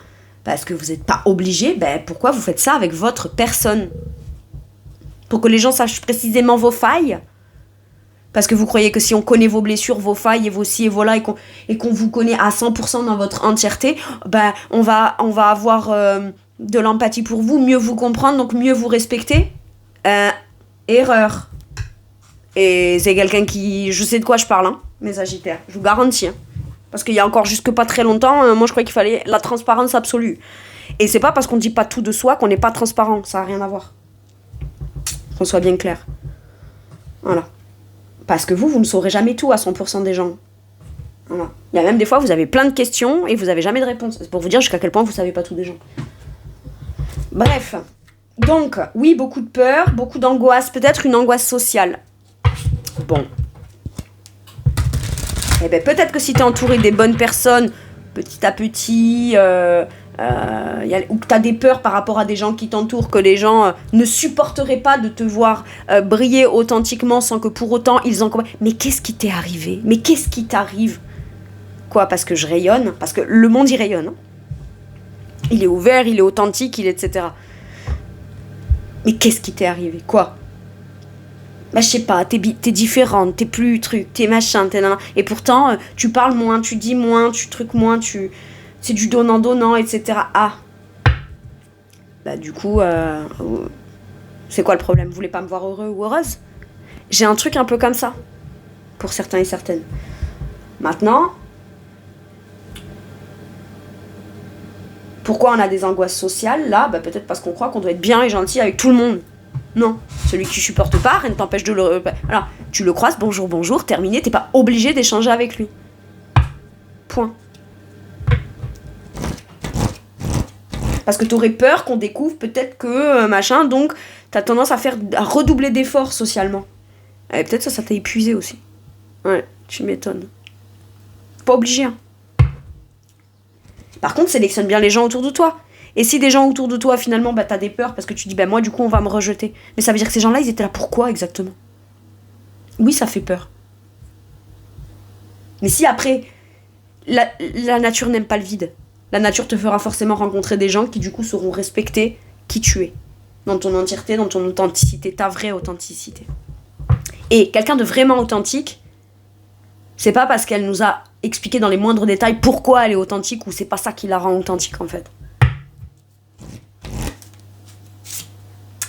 Parce que vous n'êtes pas obligé, ben pourquoi vous faites ça avec votre personne ? Pour que les gens sachent précisément vos failles ? Parce que vous croyez que si on connaît vos blessures, vos failles et vos ci et voilà, et qu'on vous connaît à 100% dans votre entièreté, ben on va avoir de l'empathie pour vous, mieux vous comprendre, donc mieux vous respecter. Erreur. Et c'est quelqu'un qui... Je sais de quoi je parle, hein, mes Sagittaires. Je vous garantis. Hein. Parce qu'il y a encore jusque pas très longtemps, moi je croyais qu'il fallait la transparence absolue. Et c'est pas parce qu'on dit pas tout de soi qu'on n'est pas transparent. Ça n'a rien à voir. Qu'on soit bien clair. Voilà. Parce que vous ne saurez jamais tout à 100% des gens. Voilà. Il y a même des fois, vous avez plein de questions et vous n'avez jamais de réponse. C'est pour vous dire jusqu'à quel point vous ne savez pas tout des gens. Bref. Donc, oui, beaucoup de peur, beaucoup d'angoisse, peut-être une angoisse sociale. Bon. Eh bien, peut-être que si tu es entouré des bonnes personnes, petit à petit, ou que tu as des peurs par rapport à des gens qui t'entourent, que les gens ne supporteraient pas de te voir briller authentiquement sans que pour autant ils en... Mais qu'est-ce qui t'est arrivé ? Mais qu'est-ce qui t'arrive ? Quoi ? Parce que je rayonne ? Parce que le monde, il rayonne. Hein. Il est ouvert, il est authentique, il est etc. Mais qu'est-ce qui t'est arrivé ? Quoi ? Bah je sais pas, t'es différente, t'es plus truc, t'es machin, t'es nan. Et pourtant, tu parles moins, tu dis moins, tu trucs moins, c'est du donnant-donnant, etc. Ah. Bah du coup, c'est quoi le problème ? Vous voulez pas me voir heureux ou heureuse ? J'ai un truc un peu comme ça, pour certains et certaines. Maintenant, pourquoi on a des angoisses sociales, là ? Bah peut-être parce qu'on croit qu'on doit être bien et gentil avec tout le monde. Non, celui que tu supportes pas, rien ne t'empêche de le... Alors, tu le croises, bonjour, terminé, t'es pas obligé d'échanger avec lui. Point. Parce que t'aurais peur qu'on découvre peut-être que machin, donc t'as tendance à redoubler d'efforts socialement. Et peut-être ça t'a épuisé aussi. Ouais, tu m'étonnes. Pas obligé, hein. Par contre, sélectionne bien les gens autour de toi. Et si des gens autour de toi, finalement, bah, t'as des peurs parce que tu dis, bah, moi, du coup, on va me rejeter. Mais ça veut dire que ces gens-là, ils étaient là pourquoi exactement ? Oui, ça fait peur. Mais si après, la nature n'aime pas le vide, la nature te fera forcément rencontrer des gens qui, du coup, sauront respecter qui tu es. Dans ton entièreté, dans ton authenticité, ta vraie authenticité. Et quelqu'un de vraiment authentique, c'est pas parce qu'elle nous a expliqué dans les moindres détails pourquoi elle est authentique ou c'est pas ça qui la rend authentique, en fait.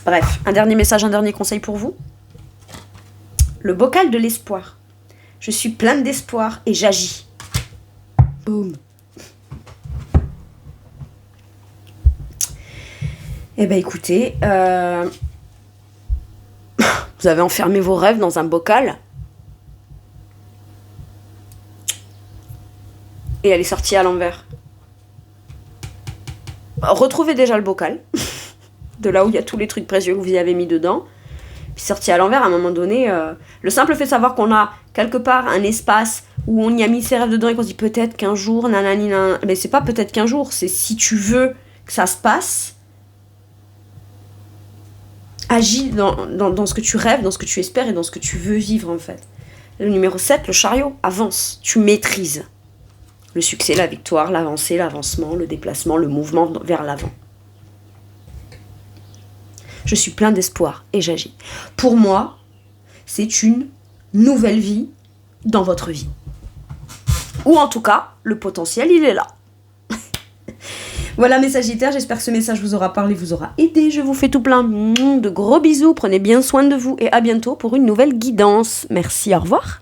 Bref, un dernier message, un dernier conseil pour vous. Le bocal de l'espoir. Je suis pleine d'espoir et j'agis. Boum. Eh bien écoutez, vous avez enfermé vos rêves dans un bocal. Et elle est sortie à l'envers. Retrouvez déjà le bocal, de là où il y a tous les trucs précieux que vous y avez mis dedans. Puis sortie à l'envers, à un moment donné, le simple fait de savoir qu'on a quelque part un espace où on y a mis ses rêves dedans et qu'on se dit peut-être qu'un jour, nanani, nanana. Mais c'est pas peut-être qu'un jour, c'est si tu veux que ça se passe, agis dans ce que tu rêves, dans ce que tu espères et dans ce que tu veux vivre en fait. Le numéro 7, le chariot, avance, tu maîtrises. Le succès, la victoire, l'avancée, l'avancement, le déplacement, le mouvement vers l'avant. Je suis plein d'espoir et j'agis. Pour moi, c'est une nouvelle vie dans votre vie. Ou en tout cas, le potentiel, il est là. Voilà mes Sagittaires, j'espère que ce message vous aura parlé, vous aura aidé. Je vous fais tout plein de gros bisous, prenez bien soin de vous et à bientôt pour une nouvelle guidance. Merci, au revoir.